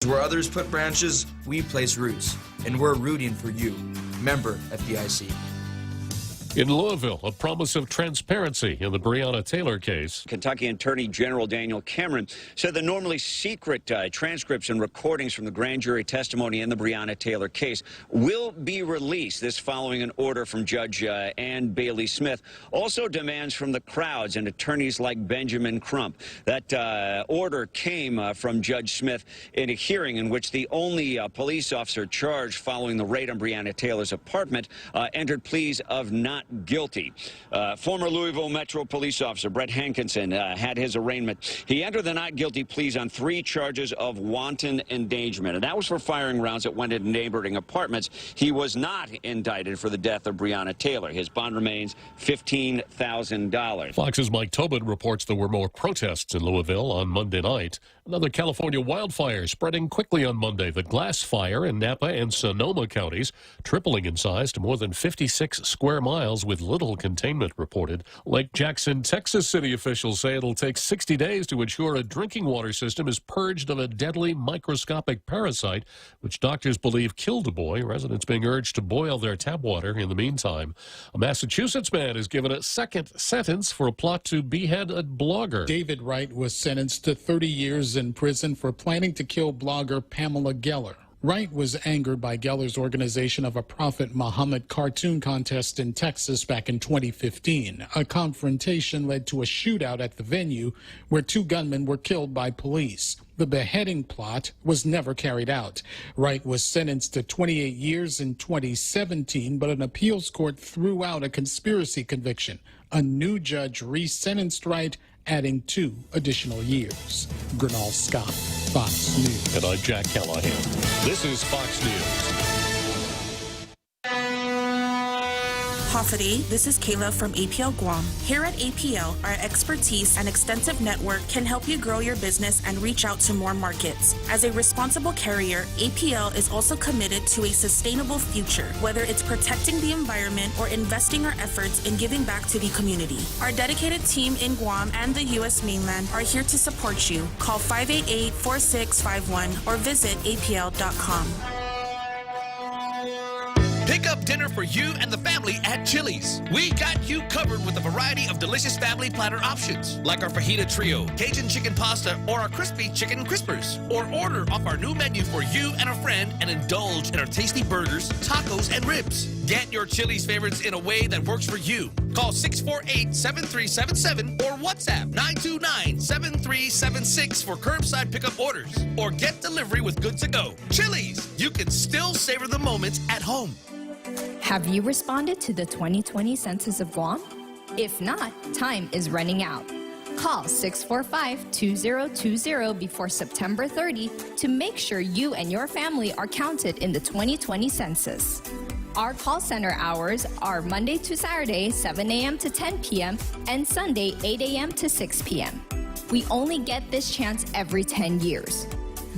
Where others put branches, we place roots, and we're rooting for you. Member FDIC. In Louisville, a promise of transparency in the Breonna Taylor case. Kentucky Attorney General Daniel Cameron said the normally secret transcripts and recordings from the grand jury testimony in the Breonna Taylor case will be released. This following an order from Judge Ann Bailey Smith. Also demands from the crowds and attorneys like Benjamin Crump. That order came from Judge Smith in a hearing in which the only police officer charged following the raid on Breonna Taylor's apartment entered pleas of not guilty. Former Louisville Metro police officer Brett Hankinson had his arraignment. He entered the not guilty pleas on 3 charges of wanton endangerment, and that was for firing rounds that went into neighboring apartments. He was not indicted for the death of Breonna Taylor. His bond remains $15,000. Fox's Mike Tobin reports there were more protests in Louisville on Monday night. Another California wildfire spreading quickly on Monday. The Glass Fire in Napa and Sonoma counties, tripling in size to more than 56 square miles with little containment reported. Lake Jackson, Texas city officials say it'll take 60 days to ensure a drinking water system is purged of a deadly microscopic parasite, which doctors believe killed a boy. Residents being urged to boil their tap water in the meantime. A Massachusetts man is given a second sentence for a plot to behead a blogger. David Wright was sentenced to 30 years in prison for planning to kill blogger Pamela Geller. Wright was angered by Geller's organization of a Prophet Muhammad cartoon contest in Texas back in 2015. A confrontation led to a shootout at the venue where 2 gunmen were killed by police. The beheading plot was never carried out. Wright was sentenced to 28 years in 2017, but an appeals court threw out a conspiracy conviction. A new judge re-sentenced Wright, adding 2 additional years. Gernal Scott, Fox News. And I'm Jack Callahan. This is Fox News. Hafidi, this is Kayla from APL Guam. Here at APL, our expertise and extensive network can help you grow your business and reach out to more markets. As a responsible carrier, APL is also committed to a sustainable future, whether it's protecting the environment or investing our efforts in giving back to the community. Our dedicated team in Guam and the U.S. mainland are here to support you. Call 588-4651 or visit apl.com. Pick up dinner for you and the family at Chili's. We got you covered with a variety of delicious family platter options, like our fajita trio, Cajun chicken pasta, or our crispy chicken crispers. Or order off our new menu for you and a friend and indulge in our tasty burgers, tacos, and ribs. Get your Chili's favorites in a way that works for you. Call 648-7377 or WhatsApp 929-7376 for curbside pickup orders. Or get delivery with Good to Go. Chili's, you can still savor the moments at home. Have you responded to the 2020 Census of Guam? If not, time is running out. Call 645-2020 before September 30 to make sure you and your family are counted in the 2020 census. Our call center hours are Monday to Saturday, 7 a.m. to 10 p.m. and Sunday, 8 a.m. to 6 p.m. We only get this chance every 10 years.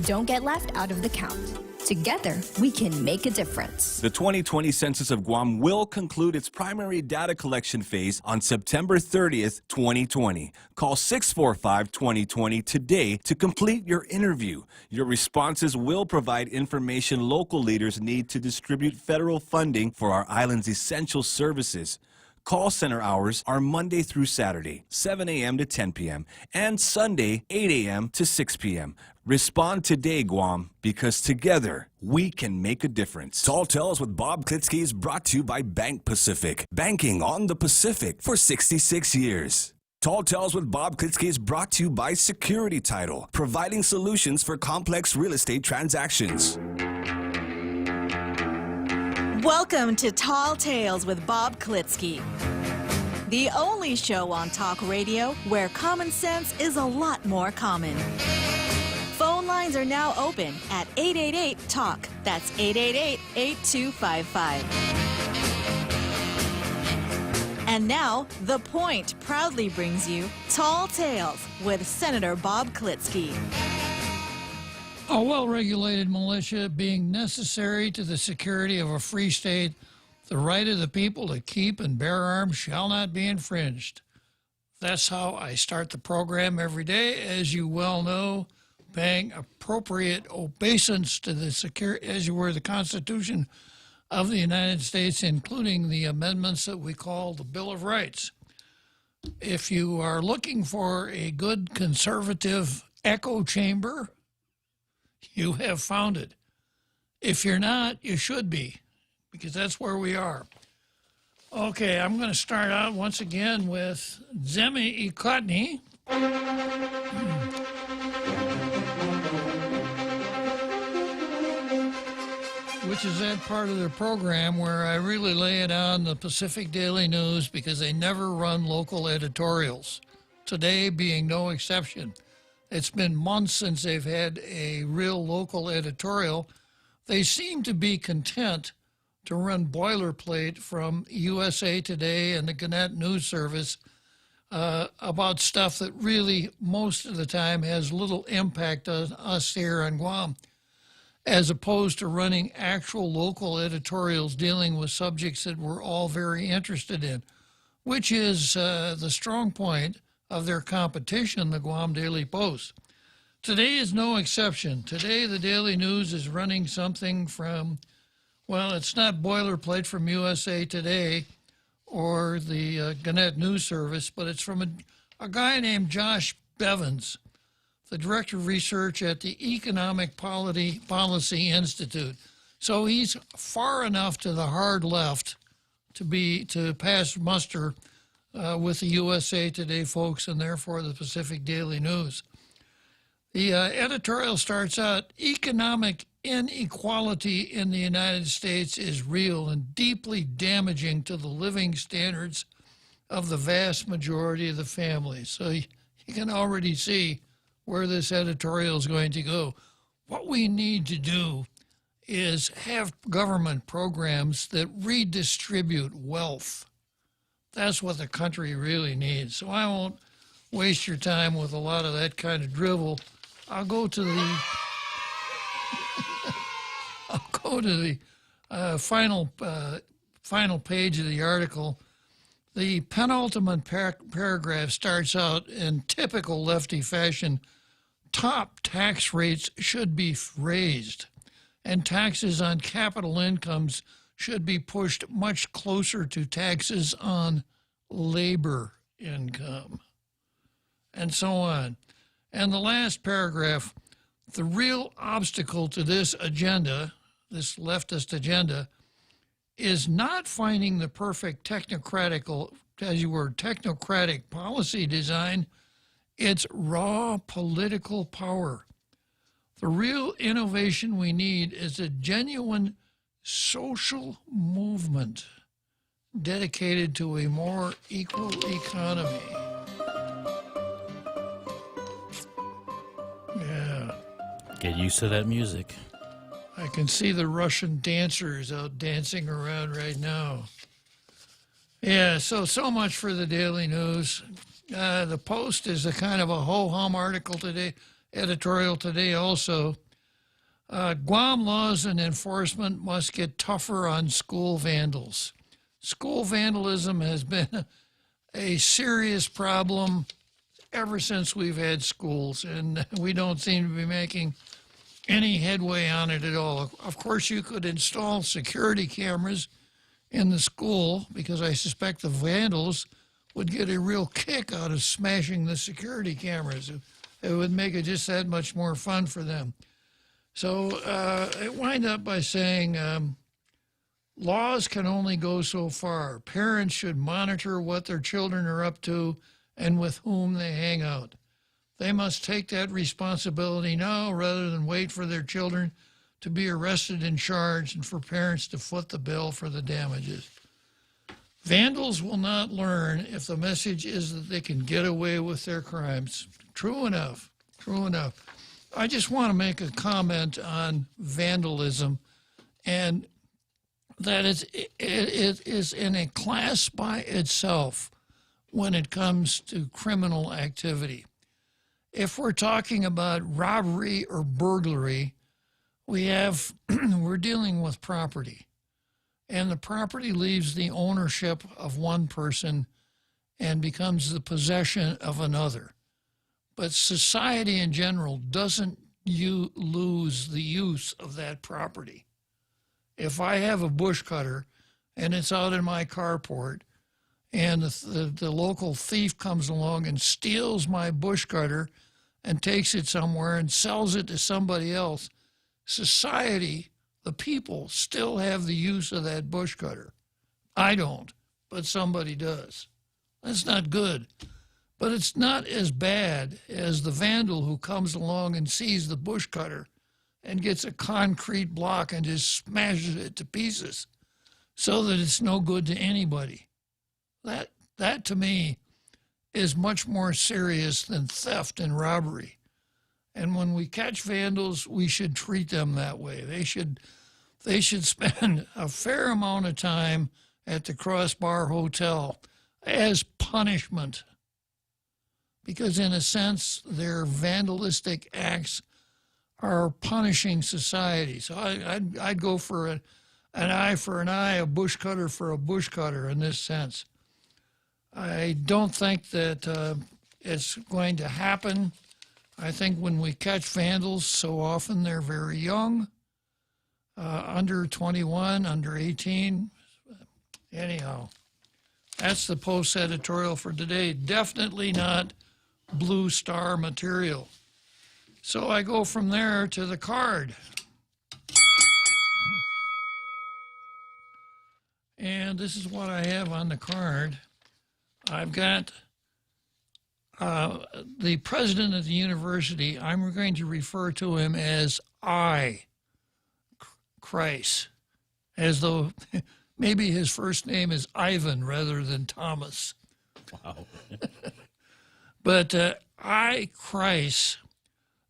Don't get left out of the count. Together, we can make a difference. The 2020 Census of Guam will conclude its primary data collection phase on September 30th, 2020. Call 645-2020 today to complete your interview. Your responses will provide information local leaders need to distribute federal funding for our island's essential services. Call center hours are Monday through Saturday, 7 a.m. to 10 p.m., and Sunday, 8 a.m. to 6 p.m. Respond today, Guam, because together we can make a difference. Tall Tales with Bob Klitzkie is brought to you by Bank Pacific, banking on the Pacific for 66 years. Tall Tales with Bob Klitzkie is brought to you by Security Title, providing solutions for complex real estate transactions. Welcome to Tall Tales with Bob Klitzkie, the only show on talk radio where common sense is a lot more common. Phone lines are now open at 888-TALK. That's 888-8255. And now, The Point proudly brings you Tall Tales with Senator Bob Klitzkie. A well-regulated militia being necessary to the security of a free state, the right of the people to keep and bear arms shall not be infringed. That's how I start the program every day. As you well know, paying appropriate obeisance to the as you were the Constitution of the United States, including the amendments that we call the Bill of Rights. If you are looking for a good conservative echo chamber, you have found it. If you're not, you should be, because that's where we are. Okay, I'm going to start out once again with Zemi Ikotny. Which is that part of their program where I really lay it on the Pacific Daily News because they never run local editorials. Today being no exception. It's been months since they've had a real local editorial. They seem to be content to run boilerplate from USA Today and the Gannett News Service about stuff that really most of the time has little impact on us here on Guam, as opposed to running actual local editorials dealing with subjects that we're all very interested in, which is the strong point of their competition, the Guam Daily Post. Today is no exception. Today the Daily News is running something from, well, it's not boilerplate from USA Today or the Gannett News Service, but it's from a guy named Josh Bevins, the Director of Research at the Economic Policy Institute. So he's far enough to the hard left to pass muster with the USA Today folks and therefore the Pacific Daily News. The editorial starts out, economic inequality in the United States is real and deeply damaging to the living standards of the vast majority of the families. So you can already see where this editorial is going to go. What we need to do is have government programs that redistribute wealth. That's what the country really needs. So I won't waste your time with a lot of that kind of drivel. I'll go to the final page of the article. The penultimate paragraph starts out in typical lefty fashion. Top tax rates should be raised, and taxes on capital incomes should be pushed much closer to taxes on labor income, and so on. And the last paragraph, the real obstacle to this agenda, this leftist agenda, is not finding the perfect technocratic policy design. It's raw political power. The real innovation we need is a genuine social movement dedicated to a more equal economy. Yeah. Get used to that music. I can see the Russian dancers out dancing around right now. Yeah, so much for the Daily News. The Post is a kind of a ho-hum article today, editorial today also. Guam laws and enforcement must get tougher on school vandals. School vandalism has been a serious problem ever since we've had schools, and we don't seem to be making any headway on it at all. Of course, you could install security cameras in the school because I suspect the vandals would get a real kick out of smashing the security cameras. It would make it just that much more fun for them. So I wind up by saying laws can only go so far. Parents should monitor what their children are up to and with whom they hang out. They must take that responsibility now rather than wait for their children to be arrested and charged and for parents to foot the bill for the damages. Vandals will not learn if the message is that they can get away with their crimes. True enough, true enough. I just want to make a comment on vandalism, and that it is in a class by itself when it comes to criminal activity. If we're talking about robbery or burglary, we're dealing with property. And the property leaves the ownership of one person and becomes the possession of another. but society in general doesn't lose the use of that property. If I have a bush cutter and it's out in my carport and the local thief comes along and steals my bush cutter and takes it somewhere and sells it to somebody else, society, the people, still have the use of that bush cutter. I don't, but somebody does. That's not good. But it's not as bad as the vandal who comes along and sees the bush cutter and gets a concrete block and just smashes it to pieces so that it's no good to anybody. That to me is much more serious than theft and robbery. And when we catch vandals, we should treat them that way. They should spend a fair amount of time at the Crossbar Hotel as punishment, because in a sense, their vandalistic acts are punishing society. So I'd go for an eye for an eye, a bush cutter for a bush cutter in this sense. I don't think that it's going to happen. I think when we catch vandals, so often they're very young, under 21, under 18. Anyhow, that's the Post editorial for today. Definitely not Blue Star material. So I go from there to the card. And this is what I have on the card. I've got the president of the university. I'm going to refer to him as Christ, as though maybe his first name is Ivan rather than Thomas. Wow. But Christ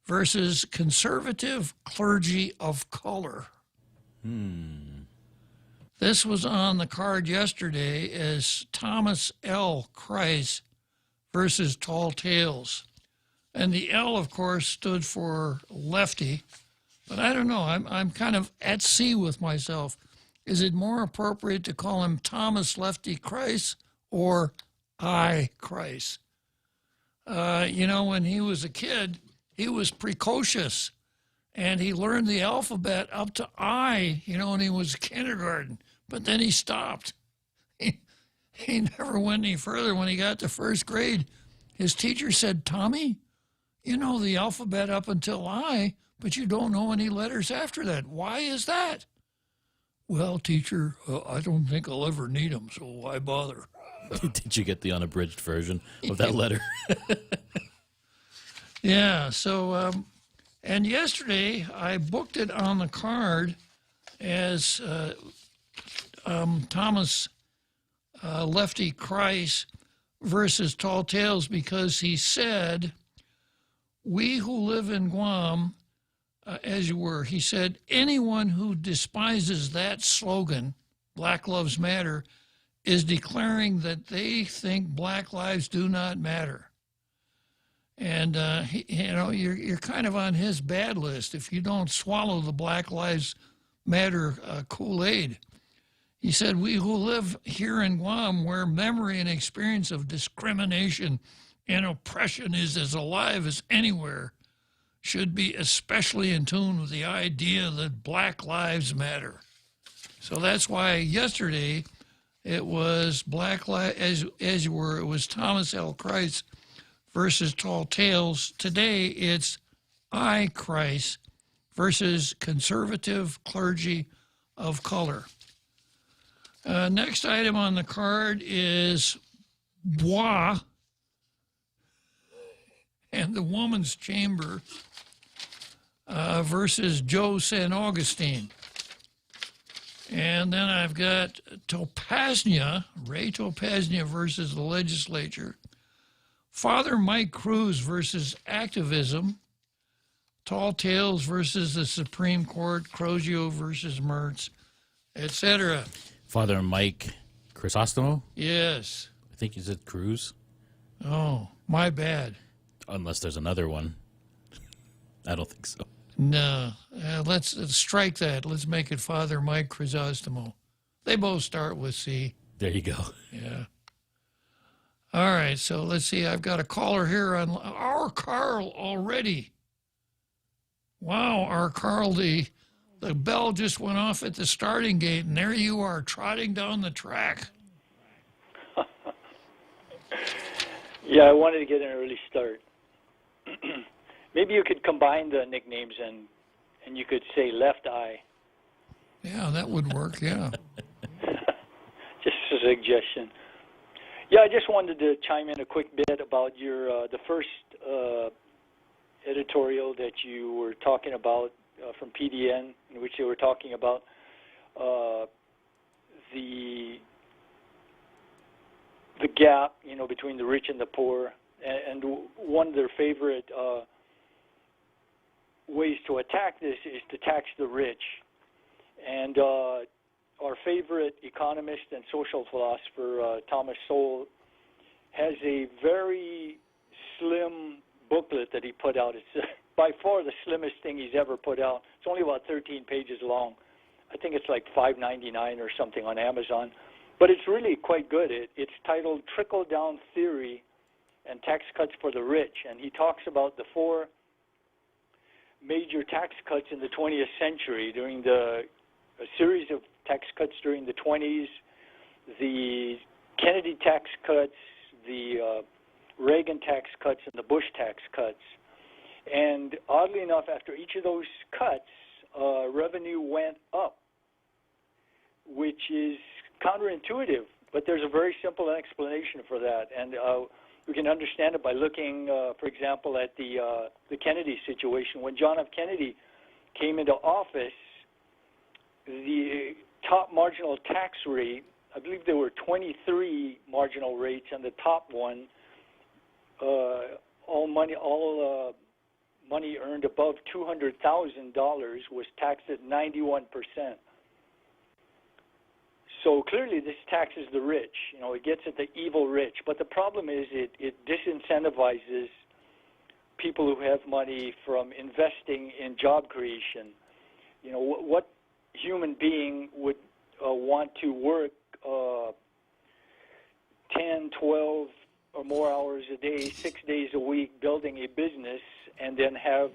versus conservative clergy of color. This was on the card yesterday as Thomas L. Christ versus Tall Tales. And the L, of course, stood for lefty. But I don't know. I'm kind of at sea with myself. Is it more appropriate to call him Thomas Lefty Christ or I Christ? When he was a kid, he was precocious. And he learned the alphabet up to I, when he was kindergarten. But then he stopped. He never went any further. When he got to first grade, his teacher said, "Tommy, you know the alphabet up until I, but you don't know any letters after that. Why is that?" "Well, teacher, I don't think I'll ever need them, so why bother?" Did you get the unabridged version of that letter? Yeah, so, and yesterday I booked it on the card as Thomas Lefty Christ versus Tall Tales because he said, "We who live in Guam," as you were, he said, "anyone who despises that slogan, Black Lives Matter, is declaring that they think black lives do not matter." And, you're kind of on his bad list if you don't swallow the Black Lives Matter Kool-Aid. He said, "We who live here in Guam, where memory and experience of discrimination and oppression is as alive as anywhere, should be especially in tune with the idea that black lives matter." So that's why yesterday it was as you were, it was Thomas L. Christ versus Tall Tales. Today it's I Christ versus conservative clergy of color. Next item on the card is Bois and the Woman's Chamber versus Joe San Augustine. And then I've got Ray Topaznia versus the legislature. Father Mike Cruz versus activism. Tall Tales versus the Supreme Court. Crozio versus Mertz, etc. Father Mike Chrysostomo? Yes. I think you said Cruz. Oh, my bad. Unless there's another one. I don't think so. No. Let's strike that. Let's make it Father Mike Chrysostomo. They both start with C. There you go. Yeah. All right, so let's see. I've got a caller here on our Carl already. Wow, our Carl, the bell just went off at the starting gate, and there you are trotting down the track. Yeah, I wanted to get an early start. Maybe you could combine the nicknames and you could say Left Eye. Yeah, that would work, yeah. Just a suggestion. Yeah, I just wanted to chime in a quick bit about your the first editorial that you were talking about from PDN, in which they were talking about the gap, between the rich and the poor, and one of their favorite ways to attack this is to tax the rich. And our favorite economist and social philosopher, Thomas Sowell, has a very slim booklet that he put out. It's by far the slimmest thing he's ever put out. It's only about 13 pages long. I think it's like $5.99 or something on Amazon. But it's really quite good. It's titled Trickle-Down Theory and Tax Cuts for the Rich. And he talks about the 4 major tax cuts in the 20th century during a series of tax cuts during the 20s, the Kennedy tax cuts, the Reagan tax cuts, and the Bush tax cuts. And oddly enough, after each of those cuts, revenue went up, which is counterintuitive, but there's a very simple explanation for that. And we can understand it by looking, for example, at the Kennedy situation. When John F. Kennedy came into office, the top marginal tax rate, I believe there were 23 marginal rates, and the top one, all money earned above $200,000 was taxed at 91%. So clearly this taxes the rich. It gets at the evil rich. But the problem is it disincentivizes people who have money from investing in job creation. What human being would want to work 10, 12 or more hours a day, 6 days a week, building a business, and then have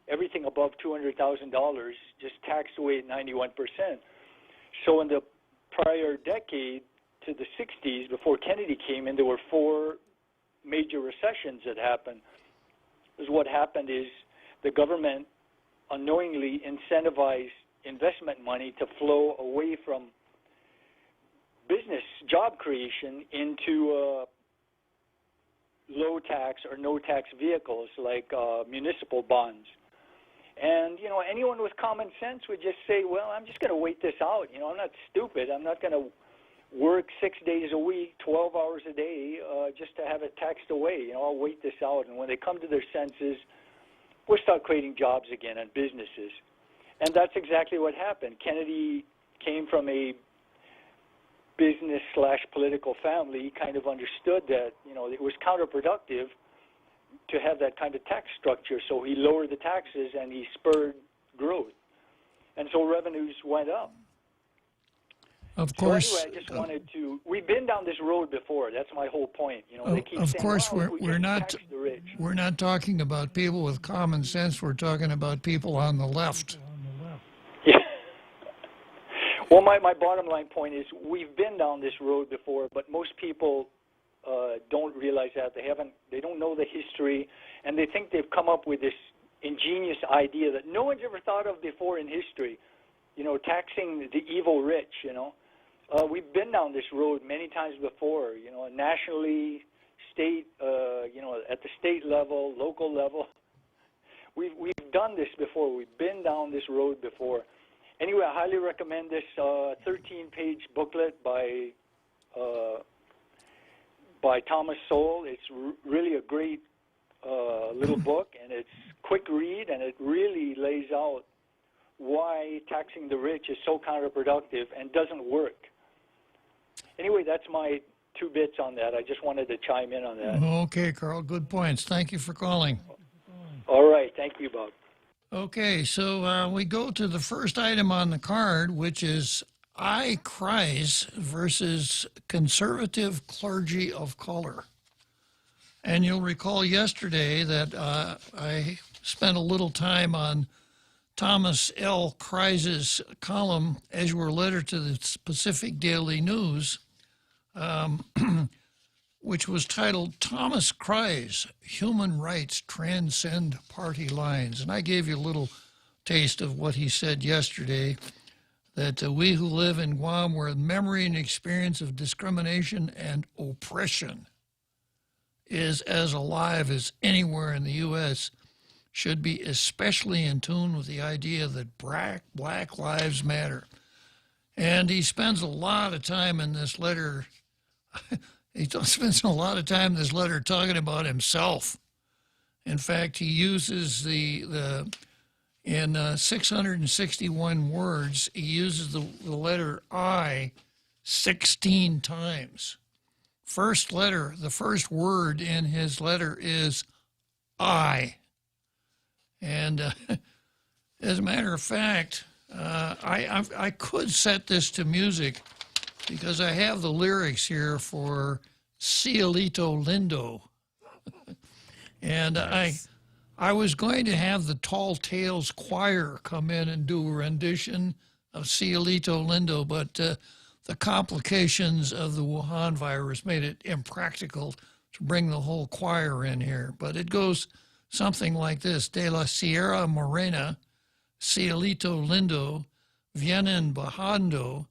everything above $200,000 just taxed away at 91%. So in the prior decade to the 60s, before Kennedy came in, there were 4 major recessions that happened. Because what happened is the government unknowingly incentivized investment money to flow away from business job creation into low tax or no tax vehicles like municipal bonds. And, anyone with common sense would just say, well, I'm just going to wait this out. I'm not stupid. I'm not going to work 6 days a week, 12 hours a day, just to have it taxed away. I'll wait this out. And when they come to their senses, we'll start creating jobs again and businesses. And that's exactly what happened. Kennedy came from a business/political family. He kind of understood that, it was counterproductive to have that kind of tax structure. So he lowered the taxes and he spurred growth. And so revenues went up. Of course. So anyway, I just wanted to, we've been down this road before. That's my whole point. They keep of saying, course, well, we're not tax the rich. we're not talking about people with common sense. We're talking about people on the left. Yeah. Well, my bottom line point is we've been down this road before, but most people don't realize that. They don't know the history, and they think they've come up with this ingenious idea that no one's ever thought of before in history, taxing the evil rich, We've been down this road many times before, nationally, state, at the state level, local level. We've done this before. We've been down this road before. Anyway, I highly recommend this 13-page booklet by Thomas Sowell. It's really a great little book, and it's quick read, and it really lays out why taxing the rich is so counterproductive and doesn't work. Anyway, that's my 2 bits on that. I just wanted to chime in on that. Okay, Carl, good points. Thank you for calling. All right. Thank you, Bob. Okay, so we go to the first item on the card, which is I. Kreis versus conservative clergy of color. And you'll recall yesterday that I spent a little time on Thomas L. Kreis's column, As Your Letter to the Pacific Daily News, which was titled Thomas Kreis, Human Rights Transcend Party Lines. And I gave you a little taste of what he said yesterday, that we who live in Guam, where memory and experience of discrimination and oppression is as alive as anywhere in the U.S., should be especially in tune with the idea that Black Lives Matter. And he spends a lot of time in this letter, he spends a lot of time in this letter talking about himself. In fact, he uses in 661 words, he uses the letter I 16 times. The first word in his letter is I. And as a matter of fact, I could set this to music because I have the lyrics here for Cielito Lindo. And nice. I was going to have the Tall Tales Choir come in and do a rendition of Cielito Lindo, but the complications of the Wuhan virus made it impractical to bring the whole choir in here. But it goes something like this. De la Sierra Morena, Cielito Lindo, vienen bajando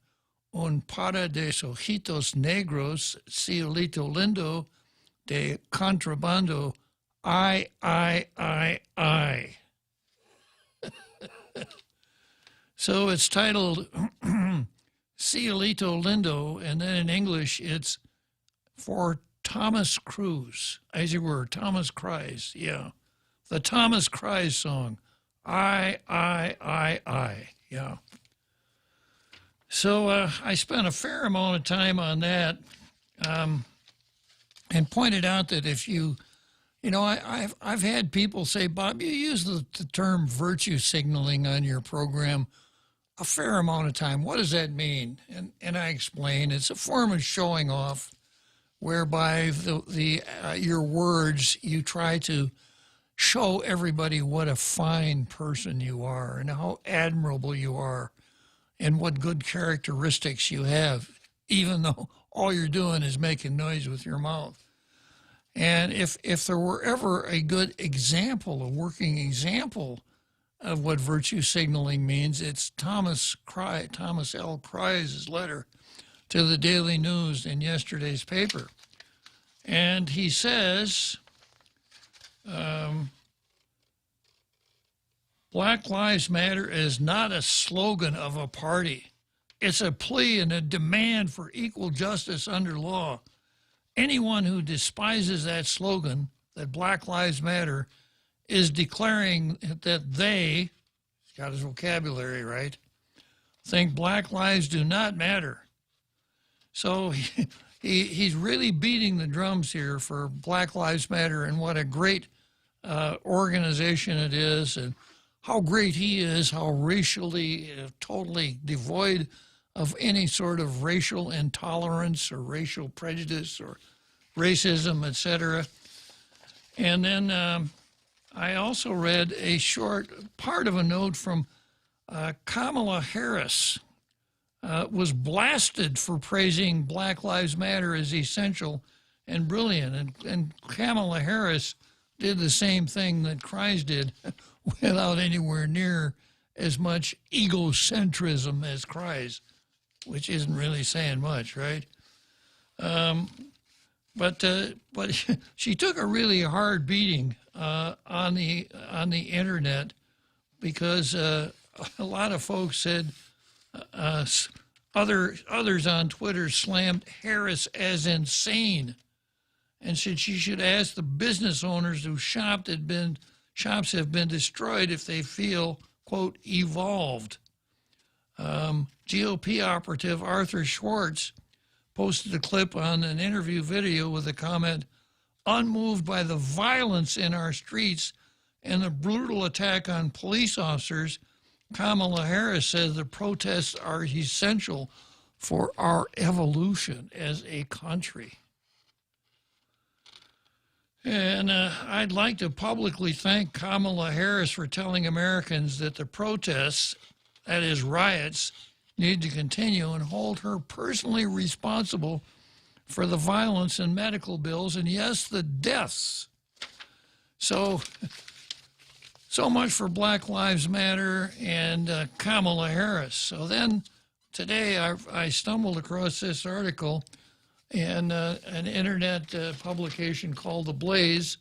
un par de ojitos negros, Cielito Lindo, de contrabando, I. So it's titled Cielito Lindo, and then in English it's for Thomas Cruise, as you were, Thomas Kreis, yeah. The Thomas Kreis song, I, yeah. So I spent a fair amount of time on that and pointed out that if you know, I've had people say, Bob, you use the term virtue signaling on your program a fair amount of time. What does that mean? And I explain it's a form of showing off whereby your words, you try to show everybody what a fine person you are and how admirable you are and what good characteristics you have, even though all you're doing is making noise with your mouth. And if there were ever a good example, a working example of what virtue signaling means, it's Thomas L. Kreis's letter to the Daily News in yesterday's paper. And he says, Black Lives Matter is not a slogan of a party. It's a plea and a demand for equal justice under law. Anyone who despises that slogan, that Black Lives Matter, is declaring that they, he's got his vocabulary right, think Black lives do not matter. So he's really beating the drums here for Black Lives Matter and what a great organization it is and how great he is, how racially, totally devoid of any sort of racial intolerance or racial prejudice or racism, etc. And then I also read a short part of a note from Kamala Harris, was blasted for praising Black Lives Matter as essential and brilliant. And Kamala Harris did the same thing that Kreis did without anywhere near as much egocentrism as Kreis, which isn't really saying much, right? But she took a really hard beating on the internet because a lot of folks said others on Twitter slammed Harris as insane and said she should ask the business owners whose shops have been destroyed if they feel, quote, evolved. GOP operative Arthur Schwartz posted a clip on an interview video with the comment, unmoved by the violence in our streets and the brutal attack on police officers, Kamala Harris says the protests are essential for our evolution as a country. And I'd like to publicly thank Kamala Harris for telling Americans that the protests, that is riots, need to continue and hold her personally responsible for the violence and medical bills and, yes, the deaths. So much for Black Lives Matter and Kamala Harris. So then today I stumbled across this article in an internet publication called The Blaze.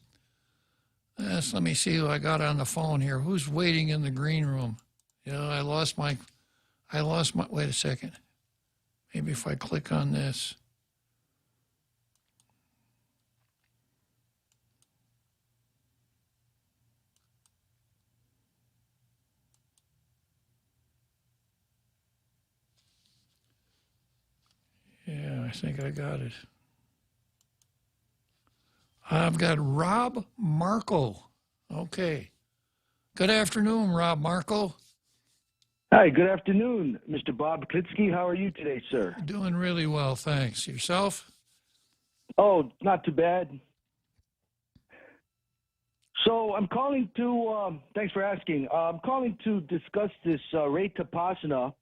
Let me see who I got on the phone here. Who's waiting in the green room? You know, I lost my, wait a second. Maybe if I click on this. Yeah, I think I got it. I've got Rob Marco. Okay. Good afternoon, Rob Marco. Hi, good afternoon, Mr. Bob Klitzkie. How are you today, sir? Doing really well, thanks. Yourself? Oh, not too bad. So I'm calling to, thanks for asking. I'm calling to discuss this Ray Tapasna.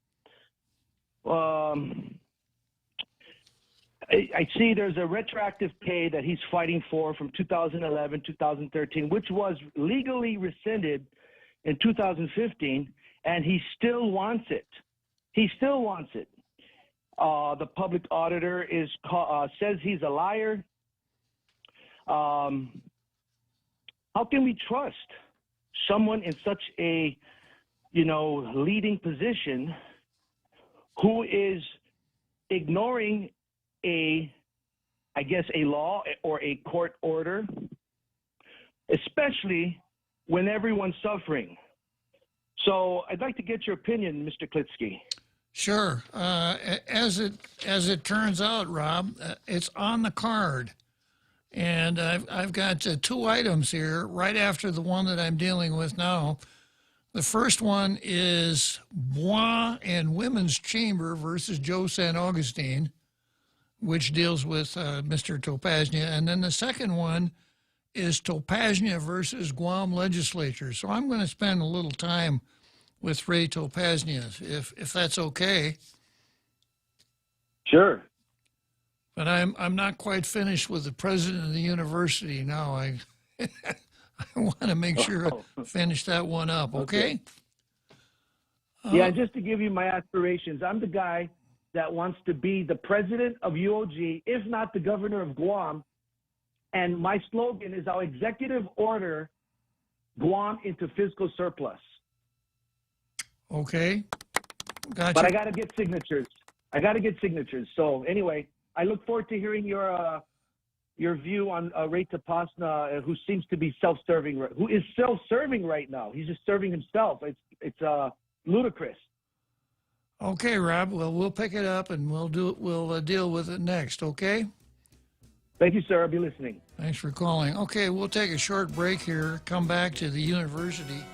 I see there's a retroactive pay that he's fighting for from 2011, 2013, which was legally rescinded in 2015, and he still wants it. He still wants it. The public auditor says he's a liar. How can we trust someone in such a, leading position who is ignoring a law or a court order, especially when everyone's suffering? So I'd like to get your opinion, Mr. Klitzkie. Sure. As it turns out, Rob, it's on the card, and I've got two items here right after the one that I'm dealing with now. The first one is Bois and Women's Chamber versus Joe San Augustine, which deals with Mr. Tapasna. And then the second one is Tapasna versus Guam legislature. So I'm going to spend a little time with Ray Tapasna, if that's okay. Sure. But I'm not quite finished with the president of the university now. I want to make sure I finish that one up, okay? Yeah, just to give you my aspirations, I'm the guy that wants to be the president of UOG, if not the governor of Guam. And my slogan is our executive order Guam into fiscal surplus. Okay. Gotcha. But I got to get signatures. So anyway, I look forward to hearing your view on Ray Tapasna, who seems to be who is self-serving right now. He's just serving himself. It's ludicrous. Okay, Rob. Well, we'll pick it up and we'll deal with it next. Okay. Thank you, sir. I'll be listening. Thanks for calling. Okay, we'll take a short break here. Come back to the university.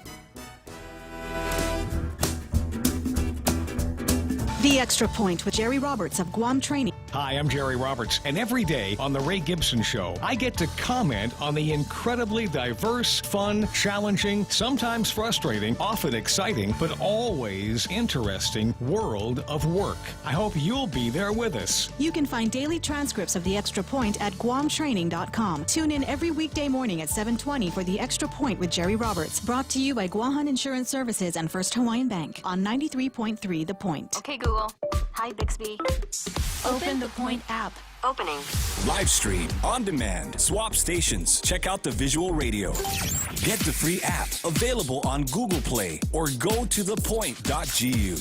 The Extra Point with Jerry Roberts of Guam Training. Hi, I'm Jerry Roberts, and every day on The Ray Gibson Show, I get to comment on the incredibly diverse, fun, challenging, sometimes frustrating, often exciting, but always interesting world of work. I hope you'll be there with us. You can find daily transcripts of The Extra Point at GuamTraining.com. Tune in every weekday morning at 7:20 for The Extra Point with Jerry Roberts. Brought to you by Guahan Insurance Services and First Hawaiian Bank on 93.3 The Point. Okay, Google. Hi, Bixby. Open the Point app. Opening. Live stream, on demand, swap stations, check out the visual radio. Get the free app, available on Google Play or go to thepoint.gu.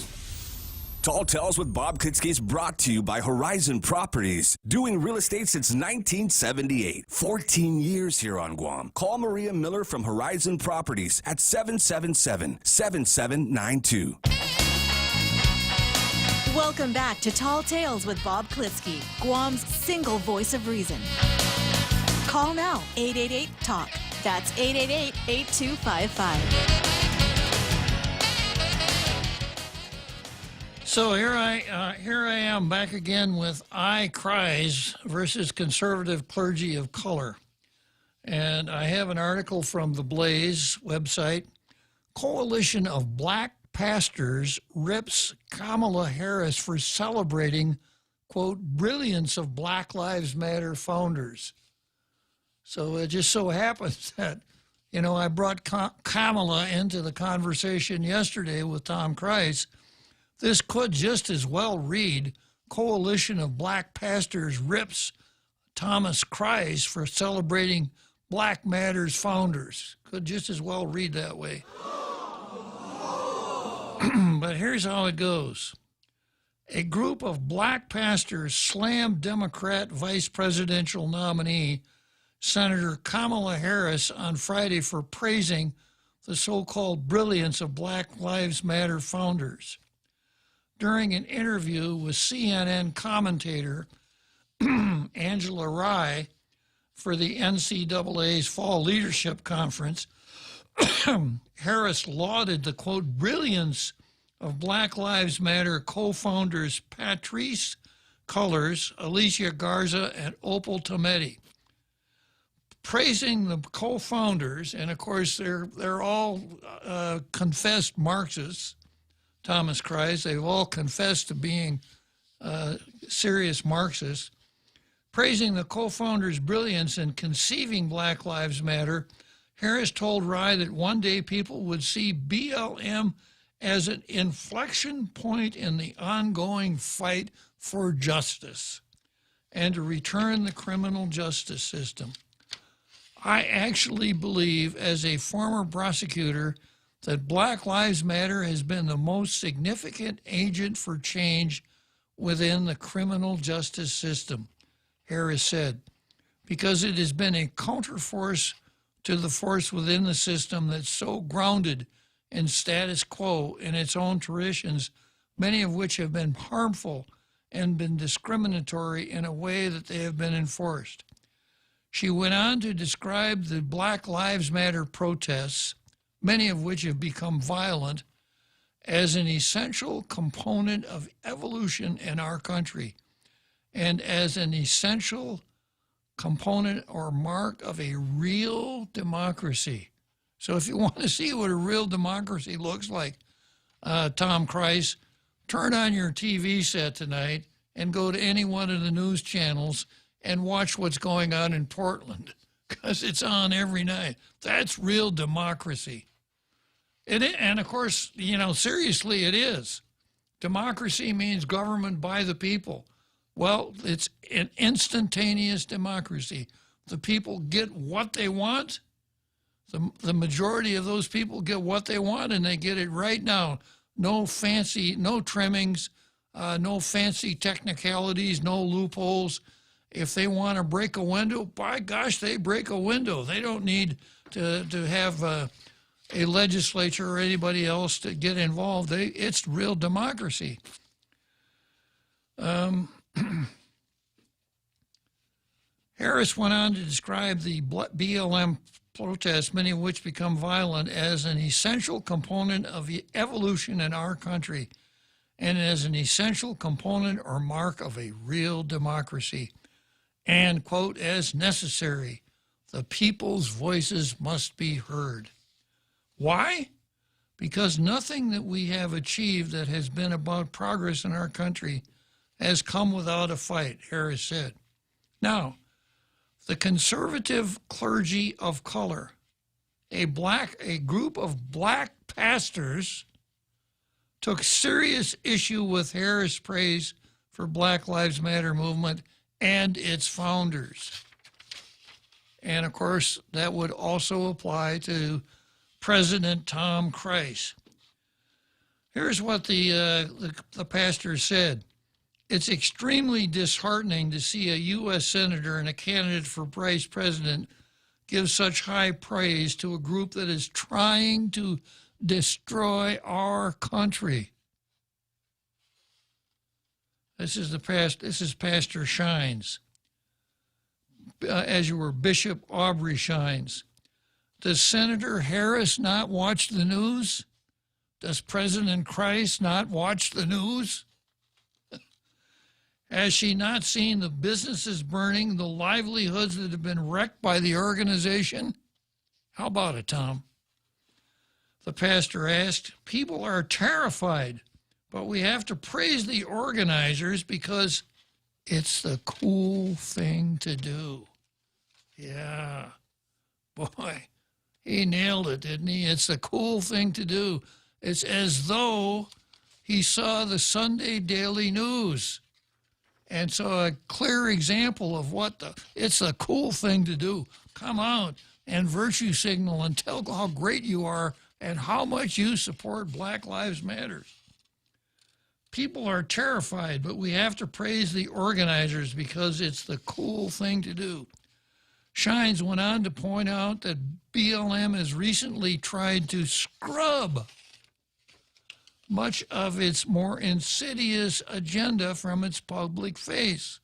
Tall Tales with Bob Klitzkie is brought to you by Horizon Properties, doing real estate since 1978. 14 years here on Guam. Call Maria Miller from Horizon Properties at 777-7792. Welcome back to Tall Tales with Bob Klitzkie, Guam's single voice of reason. Call now, 888-TALK. That's 888-8255. So here I am back again with I Cries versus Conservative Clergy of Color. And I have an article from the Blaze website. Coalition of Black Pastors rips Kamala Harris for celebrating, quote, brilliance of Black Lives Matter founders. So it just so happens that, you know, I brought Kamala into the conversation yesterday with Tom Kreis. This could just as well read Coalition of Black Pastors rips Thomas Kreis for celebrating Black Matters founders. Could just as well read that way. But here's how it goes. A group of black pastors slammed Democrat vice presidential nominee Senator Kamala Harris on Friday for praising the so-called brilliance of Black Lives Matter founders. During an interview with CNN commentator Angela Rye for the NCAA's Fall Leadership Conference, Harris lauded the, quote, brilliance of Black Lives Matter co-founders Patrisse Cullors, Alicia Garza, and Opal Tometi. Praising the co-founders, and of course they're all confessed Marxists, Thomas Kreis, they've all confessed to being serious Marxists. Praising the co-founders' brilliance in conceiving Black Lives Matter, Harris told Rye that one day people would see BLM as an inflection point in the ongoing fight for justice and to return the criminal justice system. I actually believe, as a former prosecutor, that Black Lives Matter has been the most significant agent for change within the criminal justice system, Harris said, because it has been a counterforce to the force within the system that's so grounded in status quo in its own traditions, many of which have been harmful and been discriminatory in a way that they have been enforced. She went on to describe the Black Lives Matter protests, many of which have become violent, as an essential component of evolution in our country and as an essential component or mark of a real democracy. So if you want to see what a real democracy looks like, Tom Kreis, turn on your TV set tonight and go to any one of the news channels and watch what's going on in Portland, because it's on every night. That's real democracy. And of course, you know, seriously, it is. Democracy means government by the people. Well, it's an instantaneous democracy. The people get what they want. The majority of those people get what they want, and they get it right now. No fancy, no trimmings, no fancy technicalities, no loopholes. If they want to break a window, by gosh, they break a window. They don't need to have a legislature or anybody else to get involved. It's real democracy. Harris went on to describe the BLM protests, many of which become violent, as an essential component of the evolution in our country and as an essential component or mark of a real democracy. And, quote, as necessary, the people's voices must be heard. Why? Because nothing that we have achieved that has been about progress in our country has come without a fight, Harris said. Now, the conservative clergy of color, a group of black pastors, took serious issue with Harris' praise for Black Lives Matter movement and its founders. And of course, that would also apply to President Tom Kreis. Here's what the pastor said. It's extremely disheartening to see a U.S. senator and a candidate for vice president give such high praise to a group that is trying to destroy our country. This is Pastor Shines. As you were, Bishop Aubrey Shines. Does Senator Harris not watch the news? Does President Christ not watch the news? Has she not seen the businesses burning, the livelihoods that have been wrecked by the organization? How about it, Tom? The pastor asked. People are terrified, but we have to praise the organizers because it's the cool thing to do. Yeah, boy, he nailed it, didn't he? It's the cool thing to do. It's as though he saw the Sunday Daily News and saw a clear example of it's a cool thing to do. Come out and virtue signal and tell how great you are and how much you support Black Lives Matter. People are terrified, but we have to praise the organizers because it's the cool thing to do. Shines went on to point out that BLM has recently tried to scrub much of its more insidious agenda from its public face.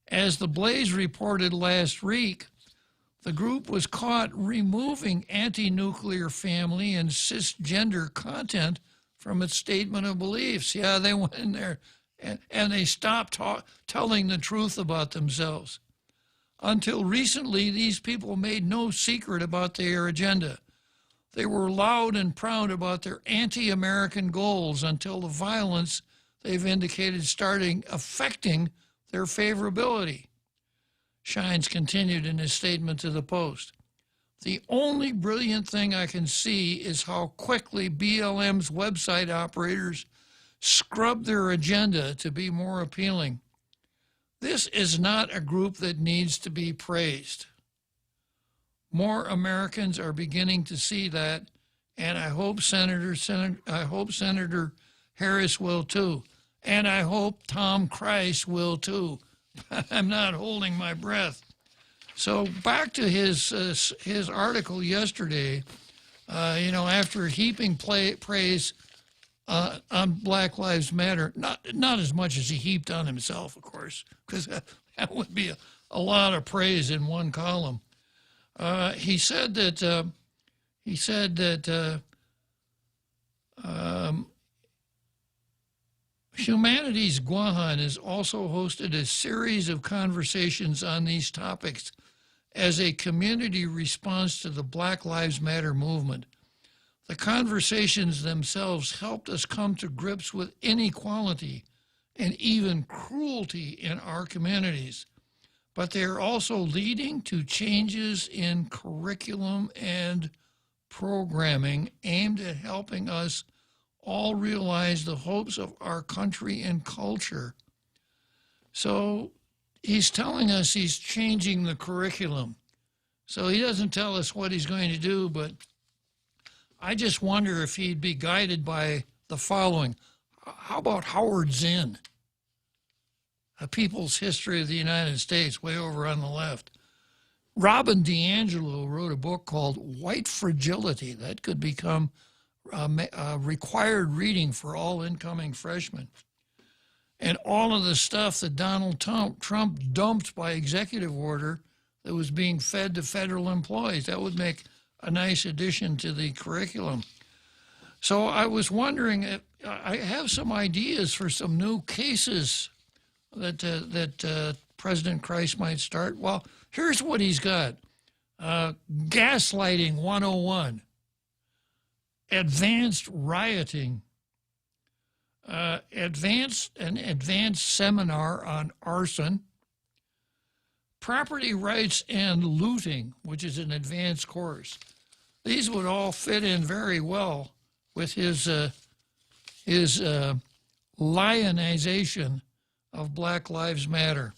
As the Blaze reported last week, the group was caught removing anti-nuclear family and cisgender content from its statement of beliefs. Yeah, they went in there and they stopped telling the truth about themselves. Until recently, these people made no secret about their agenda. They were loud and proud about their anti-American goals until the violence they've indicated starting affecting their favorability. Shines continued in his statement to the Post. The only brilliant thing I can see is how quickly BLM's website operators scrub their agenda to be more appealing. This is not a group that needs to be praised. More Americans are beginning to see that, and I hope Senator Harris will too, and I hope Tom Christ will too. I'm not holding my breath. So back to his article yesterday. After heaping praise on Black Lives Matter, not as much as he heaped on himself, of course, because that would be a lot of praise in one column. He said that Humanities Guahan has also hosted a series of conversations on these topics as a community response to the Black Lives Matter movement. The conversations themselves helped us come to grips with inequality and even cruelty in our communities, but they are also leading to changes in curriculum and programming aimed at helping us all realize the hopes of our country and culture. So he's telling us he's changing the curriculum. So he doesn't tell us what he's going to do, but I just wonder if he'd be guided by the following. How about Howard Zinn? A People's History of the United States, way over on the left. Robin DiAngelo wrote a book called White Fragility. That could become required reading for all incoming freshmen. And all of the stuff that Donald Trump dumped by executive order that was being fed to federal employees. That would make a nice addition to the curriculum. So I was wondering, if I have some ideas for some new cases that President Christ might start. Well, here's what he's got. Gaslighting 101. Advanced rioting. Advanced seminar on arson. Property rights and looting, which is an advanced course. These would all fit in very well with his lionization of Black Lives Matter.